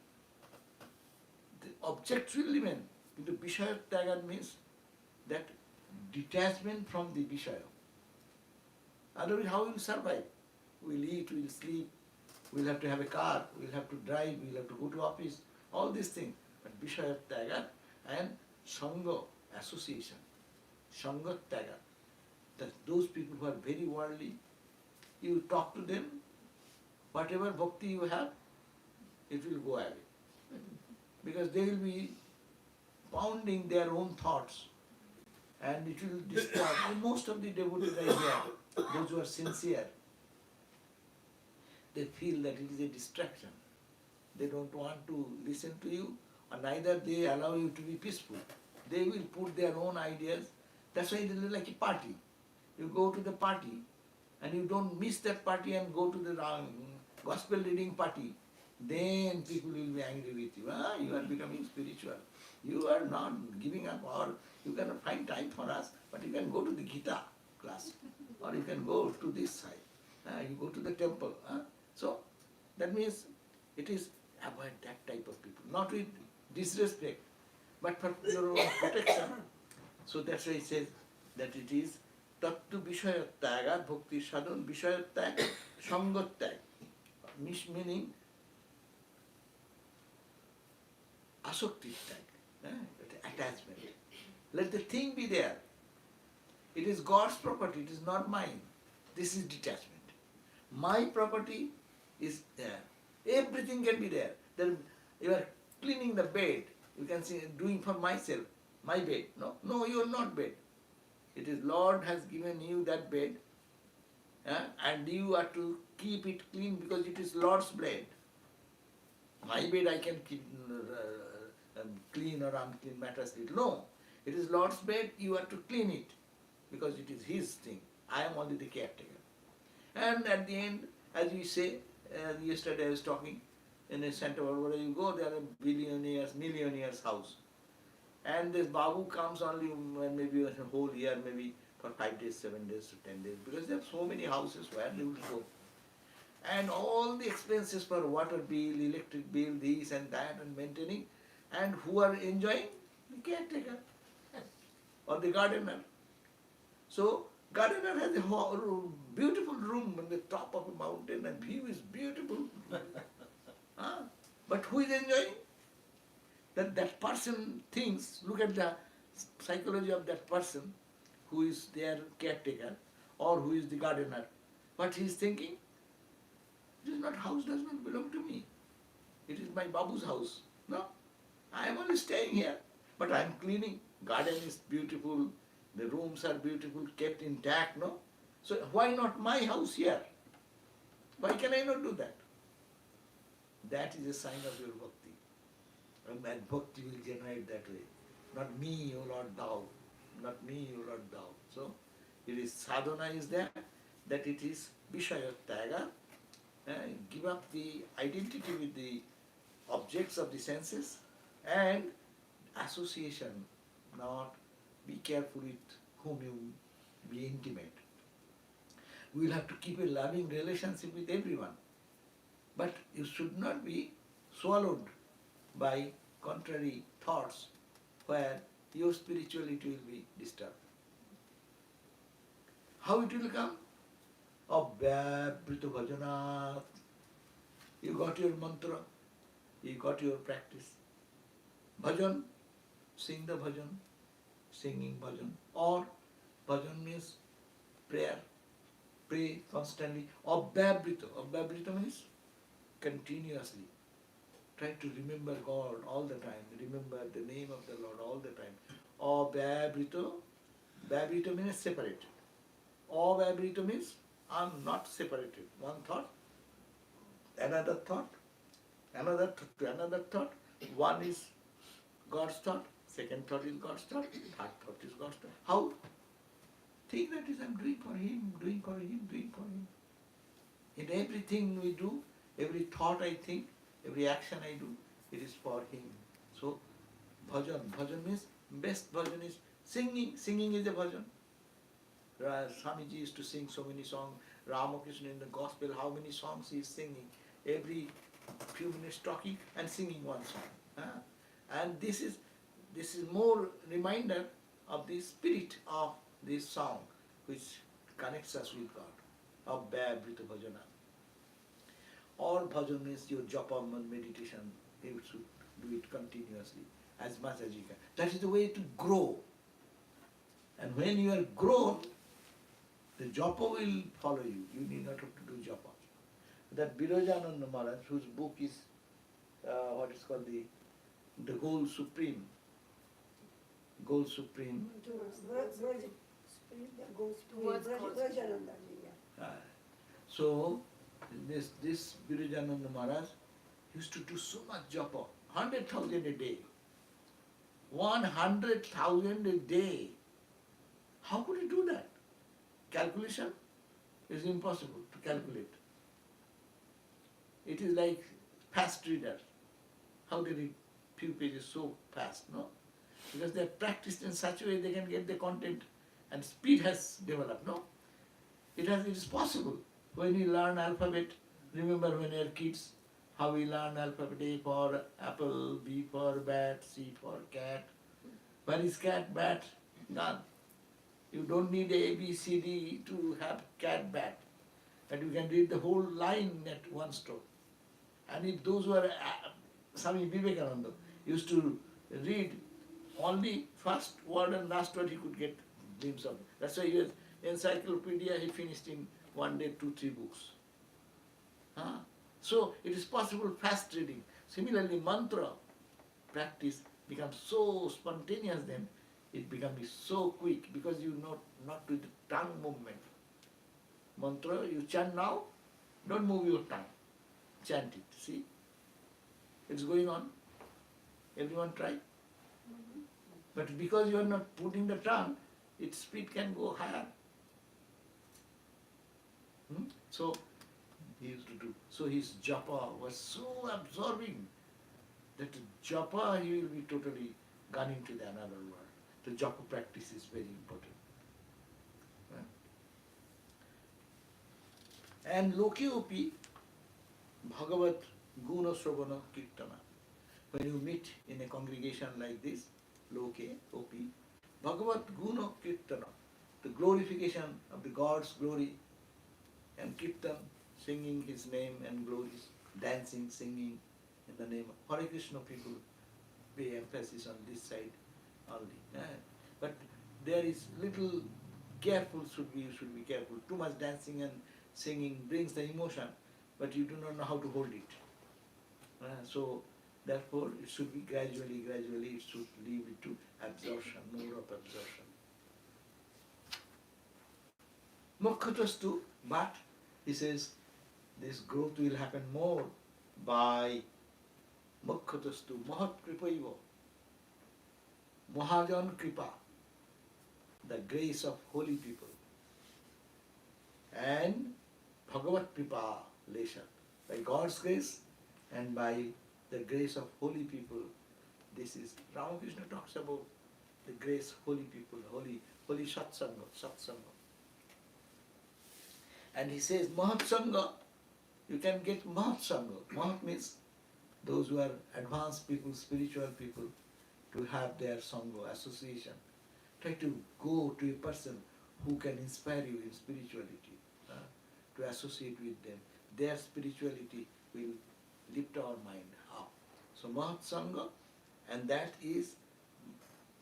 The objects will remain. কিন্তু Vishaya Tyaga means that detachment from the Vishaya. Otherwise, how will we survive? We'll eat, we'll sleep, we'll have to have a car, we'll have to drive, we'll have to go to office, all these things. But Vishaya Tyaga and Sangha, association, Sangha Tyaga, that those people who are very worldly, you talk to them, whatever bhakti you have, it will go away. Because they will be pounding their own thoughts and it will disturb. And most of the devotees I hear, those who are sincere, they feel that it is a distraction. They don't want to listen to you, or neither they allow you to be peaceful. They will put their own ideas. That's why it is like a party. You go to the party and you don't miss that party and go to the gospel reading party, then people will be angry with you. You are becoming spiritual. You are not giving up, or you cannot find time for us, but you can go to the Gita class, or you can go to this side. You go to the temple. So that means it is avoid that type of people, not with disrespect, but for your own protection. So that's why he says that it is tattu vishayattyaga bhakti sadhan vishayattyaga sangattyaga, meaning asakti tag, attachment. Let the thing be there. It is God's property, it is not mine. This is detachment. My property is there. Everything can be there. Then you are cleaning the bed. You can say, doing for myself, my bed. No, you are not bed. It is Lord has given you that bed, and you are to keep it clean because it is Lord's bed. My bed I can keep clean or unclean matters little. No, it is Lord's bed. You are to clean it because it is His thing. I am only the caretaker. And at the end, as we say, yesterday I was talking in a center where you go, there are billionaires, millionaires' house. And this Babu comes only maybe a whole year, maybe for 5 days, 7 days, 10 days, because there are so many houses where they will go. And all the expenses for water bill, electric bill, this and that, and maintaining, and who are enjoying? The caretaker or the gardener. So, gardener has a beautiful room on the top of a mountain and view is beautiful. But who is enjoying? That person thinks, look at the psychology of that person who is their caretaker or who is the gardener. What he is thinking? This house does not belong to me. It is my Babu's house. No, I am only staying here, but I am cleaning. Garden is beautiful, the rooms are beautiful, kept intact, no? So why not my house here? Why can I not do that? That is a sign of your bhakti. And bhakti will generate that way. Not me, O Lord, thou. Not me, O Lord, thou. So it is sadhana is there, that it is vishayattyaga, give up the identity with the objects of the senses, and association, not be careful with whom you be intimate. We will have to keep a loving relationship with everyone, but you should not be swallowed by contrary thoughts where your spirituality will be disturbed. How it will come? Abhyabrita bhajanat. You got your mantra, you got your practice. Bhajan, sing the bhajan, singing bhajan. Or bhajan means prayer, pray constantly. Abhyabrita means continuously. Try to remember God all the time, remember the name of the Lord all the time. Abhyabrita means separate. Abhyabrita means I am not separated. One thought, another thought, another thought. One is God's thought, second thought is God's thought, third thought is God's thought. How? Think that is I am doing for Him, doing for Him, doing for Him. In everything we do, every thought I think, every action I do, it is for Him. So, bhajan. Bhajan means, best bhajan is singing. Singing is a bhajan. Swamiji used to sing so many songs. Ramakrishna in the gospel, how many songs he is singing. Every few minutes talking and singing one song. And this is more reminder of the spirit of this song which connects us with God. Abhyabrita bhajana. Or bhajan means your japa meditation. You should do it continuously, as much as you can. That is the way to grow. And when you are grown, the japa will follow you. You need not have to do japa. That Birajananda Maharaj, whose book is what is called the Goal Supreme. Goal Supreme. So this Birajananda Maharaj used to do so much japa, 100,000 a day. 100,000 a day. How could he do that? Calculation is impossible to calculate. It is like fast reader. How they read few pages so fast, no? Because they are practiced in such a way they can get the content, and speed has developed, no? It is possible. When you learn alphabet, remember when you are kids, how we learn alphabet: A for apple, B for bat, C for cat. Where is cat, bat? None. You don't need A, B, C, D to have cat, bat. But you can read the whole line at one stroke. And if those who are Swami Vivekananda used to read only first word and last word, he could get glimpse of it. That's why his encyclopedia he finished in one day, 2-3 books. Huh? So it is possible fast reading. Similarly, mantra practice becomes so spontaneous, then it becomes so quick because you know not with the tongue movement. Mantra, you chant now, don't move your tongue. Chant it, see? It's going on. Everyone try. But because you are not putting the tongue, its speed can go higher. So he used to do. So his japa was so absorbing that japa he will be totally gone into the another world. The japa practice is very important. And lokyopi bhagavat guna sravana kirtana. When you meet in a congregation like this, loke, opi, bhagavat guna kirtana, the glorification of the God's glory, and kirtan, singing his name and glories, dancing, singing in the name of Hare Krishna. People pay emphasis on this side only. But there is little careful, you should be careful. Too much dancing and singing brings the emotion, but you do not know how to hold it. So therefore it should be gradually, it should lead it to absorption, more of absorption. Mokkatastu, but he says this growth will happen more by Mokkatastu, Mahat Kripaiva, Mahajan Kripa, the grace of holy people, and Bhagavat Kripa Lesha, by God's grace and by the grace of holy people. This is, Ramakrishna talks about the grace, holy people, holy satsanga. And he says, Mahat Sangha, you can get Mahat Sangha. Mahat means those who are advanced people, spiritual people, to have their Sangha, association. Try to go to a person who can inspire you in spirituality, to associate with them. Their spirituality will lift our mind up. So Mahat Sangha, and that is,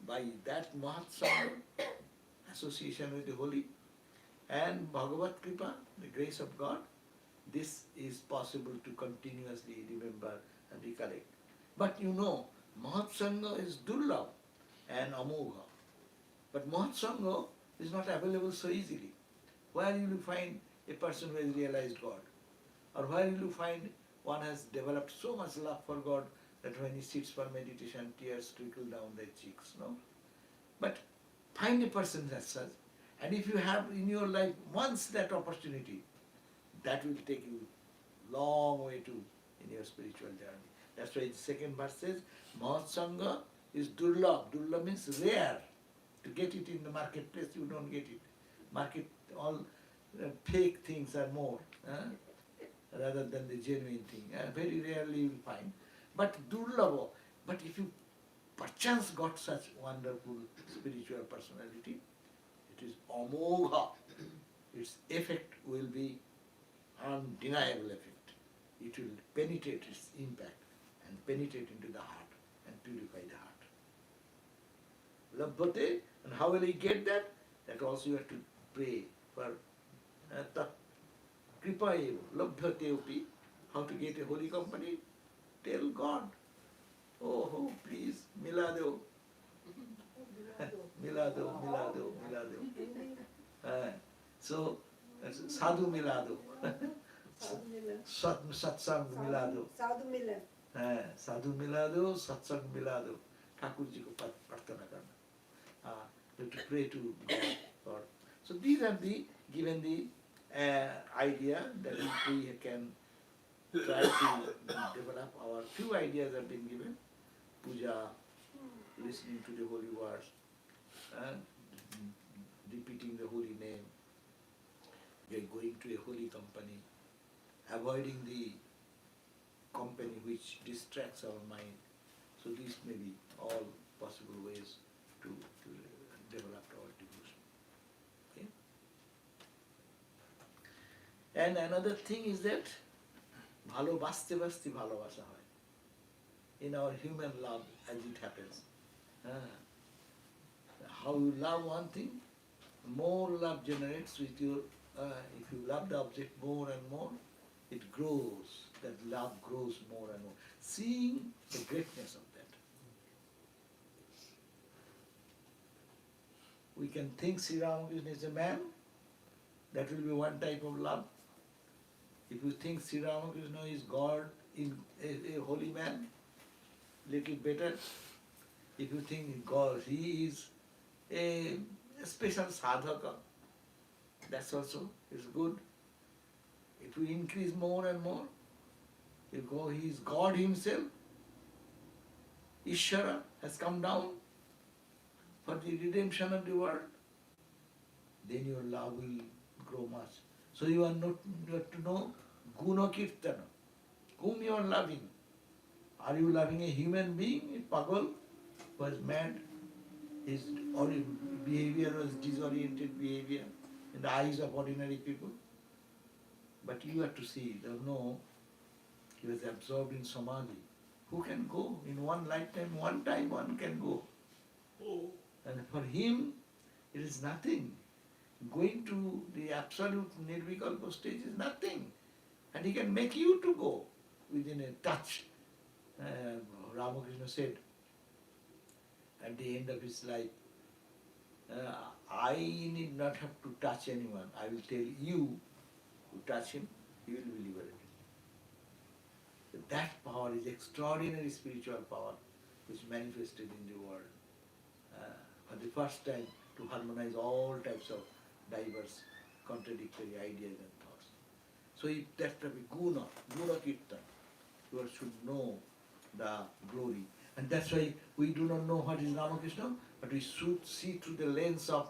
by that Mahat Sangha, association with the holy, and Bhagavat Kripa, the grace of God, this is possible to continuously remember and recollect. But you know, Mahat Sangha is Durlabh and Amogha. But Mahat Sangha is not available so easily. Where will you find a person who has realized God? Or where will you find one has developed so much love for God that when he sits for meditation, tears trickle down their cheeks, no? But find a person as such, and if you have in your life once that opportunity, that will take you long way to in your spiritual journey. That's why the second verse says, Mahat Sangha is Durlabh. Durlabh means rare. To get it in the marketplace, you don't get it. Market, all fake things are more, rather than the genuine thing. Very rarely you will find. But Durlabha, but if you perchance got such wonderful spiritual personality, it is Amogha. Its effect will be undeniable effect. It will penetrate its impact and penetrate into the heart and purify the heart. Labhate, and how will he get that? That also you have to pray for tat kripa eva, labhate upi. How to get a holy company? Tell God, oh please, milado. Milado. So, sadhu milado. Satsang milado. Sadhu milado, satsang milado. Thakurji ko prarthana karna. You have to pray to God. So these are given the idea that we can try to develop. Our few ideas have been given. Puja, listening to the holy words, repeating the holy name, going to a holy company, avoiding the company which distracts our mind. So these may be all possible ways to develop our devotion. Okay? And another thing is that ভালোবাসতে বাসতে ভালোবাসা হয়. In our human love, as it happens. How you love one thing, more love generates with your, if you love the object more and more, it grows, that love grows more and more. Seeing the greatness of that. We can think Sri Ramakrishna is a man, that will be one type of love. If you think Sri Ramakrishna is God, in a holy man, little better. If you think God, he is a special sadhaka, that's also is good. If we increase more and more, you go, he is God himself, Ishvara has come down for the redemption of the world, then your love will grow much. So you are not to know Guna Kirtana, whom you are loving. Are you loving a human being, a pagal, who was mad? His behavior was disoriented behavior in the eyes of ordinary people. But you have to see, no, he was absorbed in samadhi. Who can go? In one lifetime, one time one can go. And for him, it is nothing. Going to the absolute nirvikalpa stage is nothing. And he can make you to go within a touch. Ramakrishna said at the end of his life, I need not have to touch anyone. I will tell you to touch him, he will be liberated. That power is extraordinary spiritual power which manifested in the world for the first time to harmonize all types of diverse contradictory ideas and thoughts. So if that will be Guna Kirtan, you should know the glory. And that's why we do not know what is Ramakrishna, but we should see through the lens of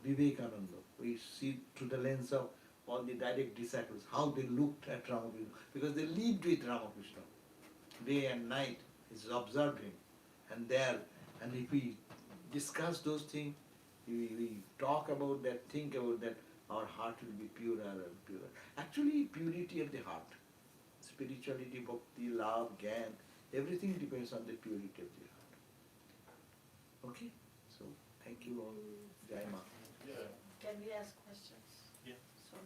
Vivekananda. We see through the lens of all the direct disciples, how they looked at Ramakrishna, because they lived with Ramakrishna. Day and night, is observed him. And if we discuss those things, we talk about that, think about that, our heart will be purer and purer. Actually, purity of the heart, spirituality, bhakti, love, gyan, everything depends on the purity of the heart. Okay? So, thank you all. Jai Ma. Can we ask questions? Yeah. So,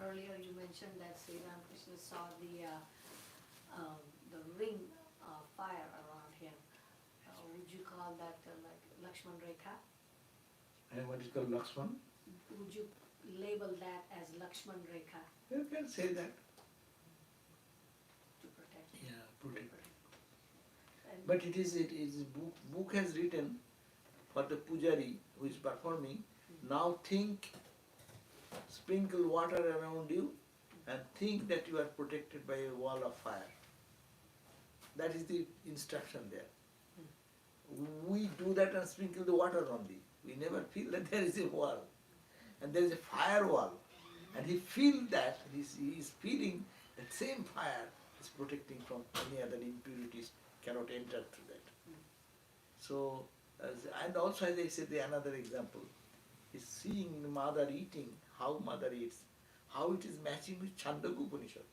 earlier you mentioned that Sri Ramakrishna saw the ring of fire around him. Would you call that like Lakshman Rekha? And what is called Lakshman? Would you label that as Lakshman Rekha You can say that. to protect? Yeah, protect. And But it is book has written for the pujari who is performing, now think, sprinkle water around you and think that you are protected by a wall of fire. That is the instruction there. We do that and sprinkle the water only. We never feel that there is a wall. And there is a firewall. And he feels that, he is feeling that same fire is protecting from any other impurities, cannot enter through that. So, and also as I said, another example is seeing the mother eating, how mother eats, how it is matching with Chandogya Upanishad.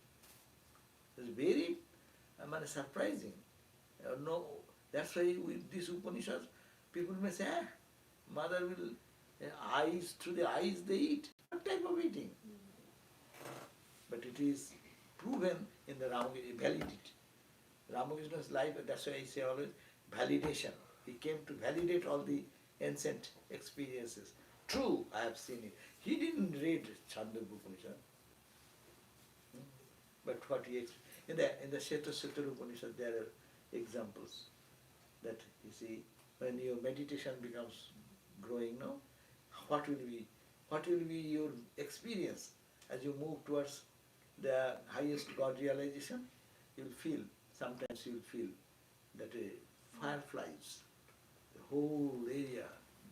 It's very surprising. No, that's why with these Upanishads, people may say, mother will, eyes, through the eyes they eat. What type of eating? But it is proven in the Ramakrishna validity. Ramakrishna's life, that's why I say always, validation. He came to validate all the ancient experiences. True, I have seen it. He didn't read Chandogya Upanishad. But what he in the Sheta Upanishad there are examples that you see when your meditation becomes growing now, what will be your experience as you move towards the highest God realization? Sometimes you'll feel that fireflies, the whole area,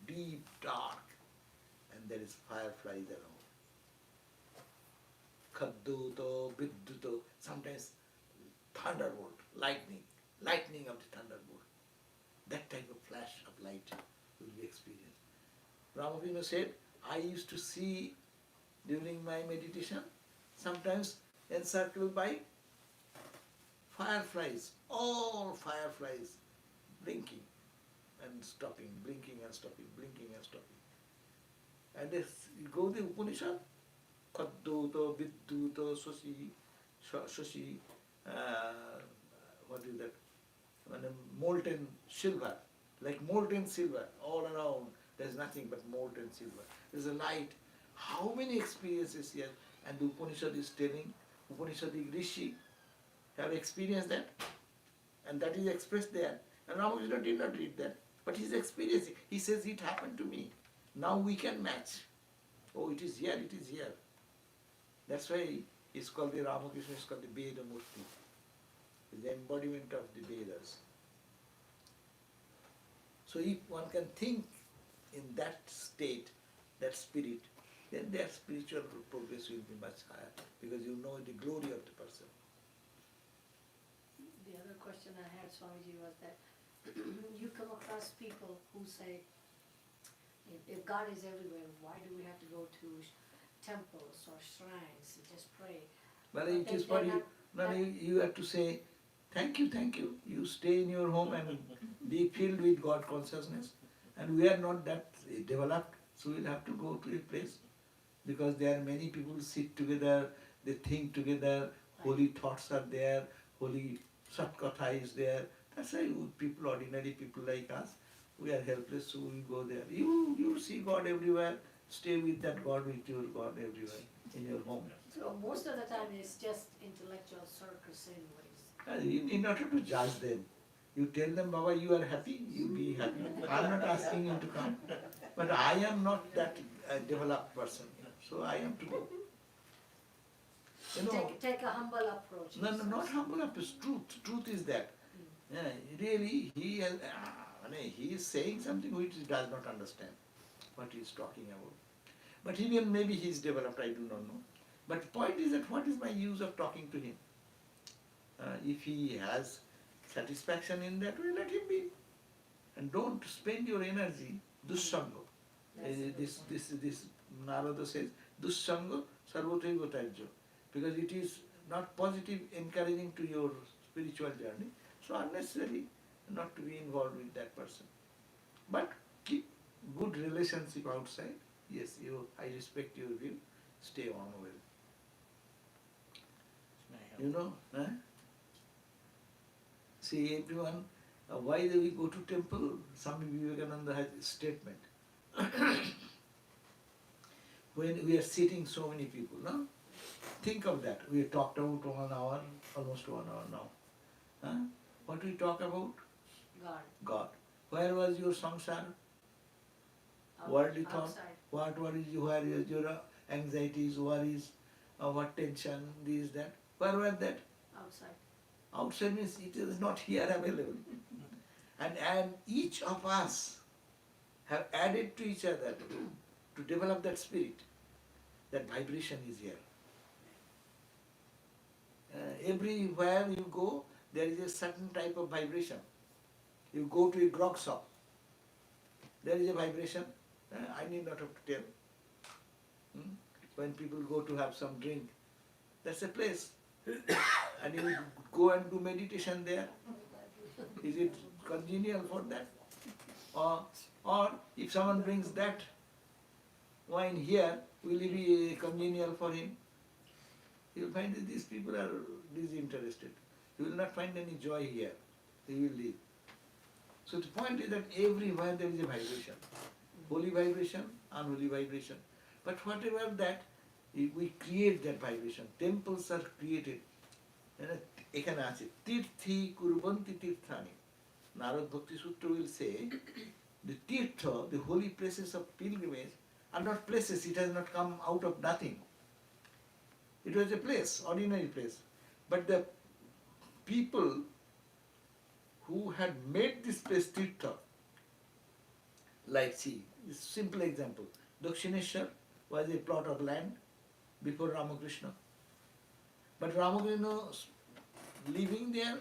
deep dark, and there is fireflies around. Khadduto, Vidduto, sometimes thunderbolt, lightning of the thunderbolt. That type of flash of light will be experienced. Ramakrishna said, I used to see during my meditation, sometimes encircled by fireflies, all fireflies blinking and stopping, blinking and stopping, blinking and stopping. And if you go to the Upanishad, Kadduto, Vidduto, Shashi, what is that? Molten silver, like molten silver all around. There's nothing but molten silver. There's a light. How many experiences here? And the Upanishad is telling, Upanishadic Rishi have experienced that, and that is expressed there. And Ramakrishna did not read that, but he's experiencing. He says it happened to me. Now we can match. Oh, it is here, it is here. That's why it's called the Ramakrishna, is called the Veda Murti. It's the embodiment of the Vedas. So if one can think in that state, that spirit, then their spiritual progress will be much higher, because you know the glory of the person. The other question I had, Swamiji, was that you come across people who say, if God is everywhere, why do we have to go to temples or shrines and just pray? Well, it is for you. No, you have to say, thank you, thank you. You stay in your home and be filled with God consciousness. And we are not that developed, so we'll have to go to a place. Because there are many people sit together, they think together, holy thoughts are there, holy Satkatha is there. That's why people, ordinary people like us, we are helpless, so we go there. You see God everywhere, stay with that God, with your God everywhere, in your home. So most of the time it's just intellectual circus anyways. In order to judge them, you tell them, Baba, you are happy, you be happy. I am not asking you to come. But I am not that developed person, so I am to go. You know, Take a humble approach. no, not humble approach, truth. Truth is that. Yeah, really, he is saying something which he does not understand what he is talking about. But even maybe he is developed, I do not know. But the point is that what is my use of talking to him? If he has satisfaction in that way, let him be. And don't spend your energy, dussanga. This Narada says, dussanga sarvataiva tajya. Because it is not positive, encouraging to your spiritual journey. So unnecessary not to be involved with that person. But keep good relationship outside. Yes, I respect your view. Stay on well. You know, see everyone, why do we go to temple? Swami Vivekananda has a statement. When we are sitting so many people, no? Think of that. We talked about 1 hour, almost 1 hour now. What do we talk about? God. God. Where was your samsara? Worldly thought? Outside. Where is your anxieties, worries, what tension, this, that? Where were that? Outside. Outside means it is not here available. And each of us have added to each other to develop that spirit. That vibration is here. Everywhere you go, there is a certain type of vibration. You go to a grog shop, there is a vibration. I need not have to tell. When people go to have some drink, that's a place. And you go and do meditation there. Is it congenial for that? Or if someone brings that wine here, will it be congenial for him? You will find that these people are disinterested. You will not find any joy here. They will leave. So the point is that everywhere there is a vibration. Holy vibration, unholy vibration. But whatever that, we create that vibration. Temples are created. এখানে আছে তীর্থি কুর্বন্তি তীর্থানি. Narad Bhakti Sutra will say, the tirtha, the holy places of pilgrimage, are not places. It has not come out of nothing. It was a place, ordinary place. But the people who had made this place tirtha, like see, this simple example, Dakshineshwar was a plot of land before Ramakrishna. But Ramakrishna living there,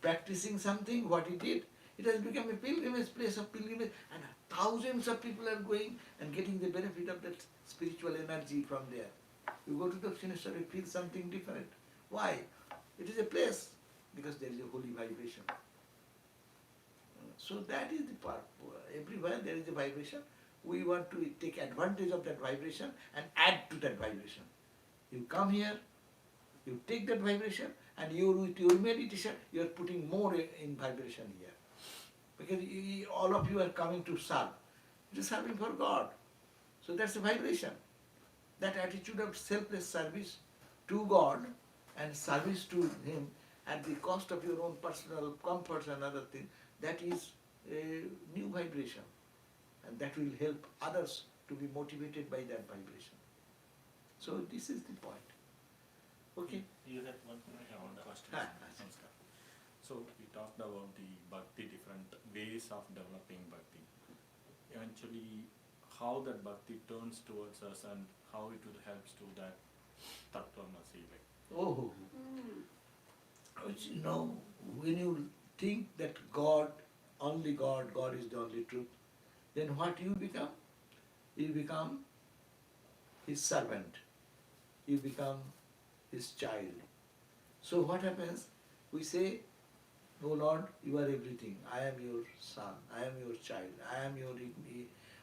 practicing something, what he did, it has become a pilgrimage, place of pilgrimage, and thousands of people are going and getting the benefit of that spiritual energy from there. You go to Dakshineshwar, you feel something different. Why? It is a place, because there is a holy vibration. So that is the part. Everywhere there is a vibration. We want to take advantage of that vibration and add to that vibration. You come here, you take that vibration, and you, with your meditation, you are putting more in vibration here. Because all of you are coming to serve. It is serving for God. So that's the vibration. That attitude of selfless service to God and service to Him at the cost of your own personal comforts and other things, that is a new vibration. And that will help others to be motivated by that vibration. So this is the point. Okay? You had one question. Ah, Namaskar. So we talked about the bhakti, different ways of developing bhakti. Eventually, how that bhakti turns towards us and how it will help to that tattvamasi. Like. Oh, you know, when you think that God is the only truth, then what you become? You become His servant. You become His child. So what happens? We say, "Oh Lord, you are everything. I am your son. I am your child. I am your..."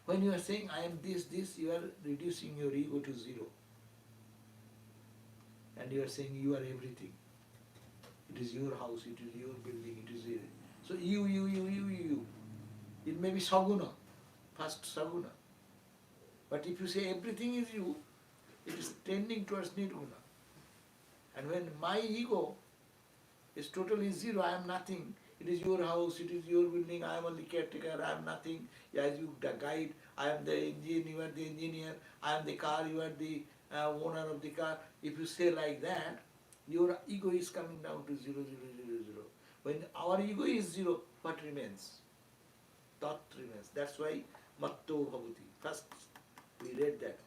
When you are saying, "I am this," you are reducing your ego to zero. And you are saying, "You are everything. It is your house, it is your building, it is your..." So you. It may be saguna, first saguna. But if you say everything is you, it is tending towards nirguna. And when my ego is totally zero, I am nothing, it is your house, it is your building, I am only caretaker, I am nothing, as you guide, I am the engine, you are the engineer, I am the car, you are the owner of the car. If you say like that, your ego is coming down to 0, 0, 0, 0. When our ego is zero, what remains? Tat remains. That's why matto bhavati. First we read that.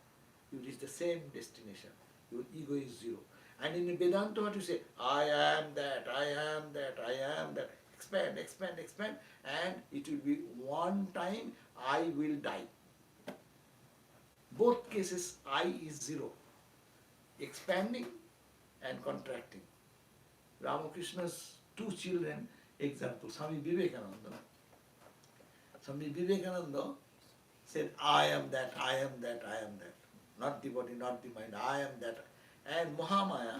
You reach the same destination. Your ego is zero. And in Vedanta what you say? I am that, I am that, I am that. Expand, expand, expand, and it will be one time I will die. Both cases I is zero. Expanding and contracting. Ramakrishna's two children example, Swami Vivekananda. Swami Vivekananda said, "I am that, I am that, I am that." Not the body, not the mind, I am that. And Mahamaya,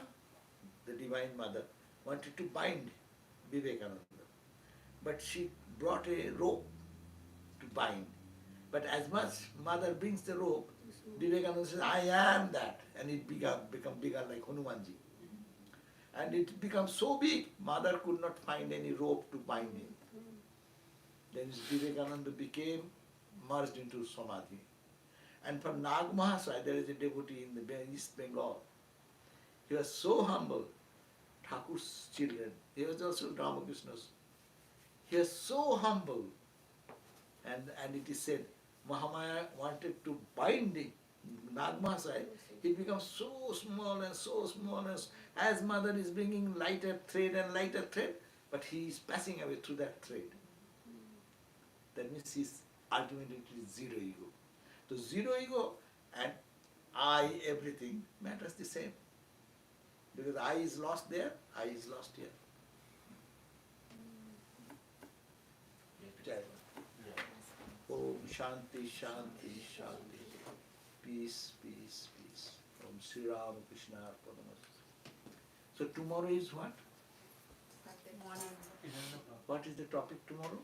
the Divine Mother, wanted to bind Vivekananda. But she brought a rope to bind. But as much Mother brings the rope, Vivekananda says, "I am that." And it become bigger like Hanumanji. And it becomes so big, Mother could not find any rope to bind him. Then Vivekananda became merged into Samadhi. And for Nag Mahasaya, there is a devotee in the East Bengal. He was so humble, Thakur's children. He was also Ramakrishna's. He was so humble. And it is said, Mahamaya wanted to bind him. Nag Mahasaya, he becomes so small and so small as Mother is bringing lighter thread and lighter thread, but he is passing away through that thread. That means he is ultimately zero ego. So zero ego and I, everything, matters the same. Because I is lost there, I is lost here. Jai Baba. Om Shanti, Shanti, Shanti. Peace, peace, peace. Om Sri Ram Krishna Arpanamastu. So tomorrow is what? Saturday morning. What is the topic tomorrow?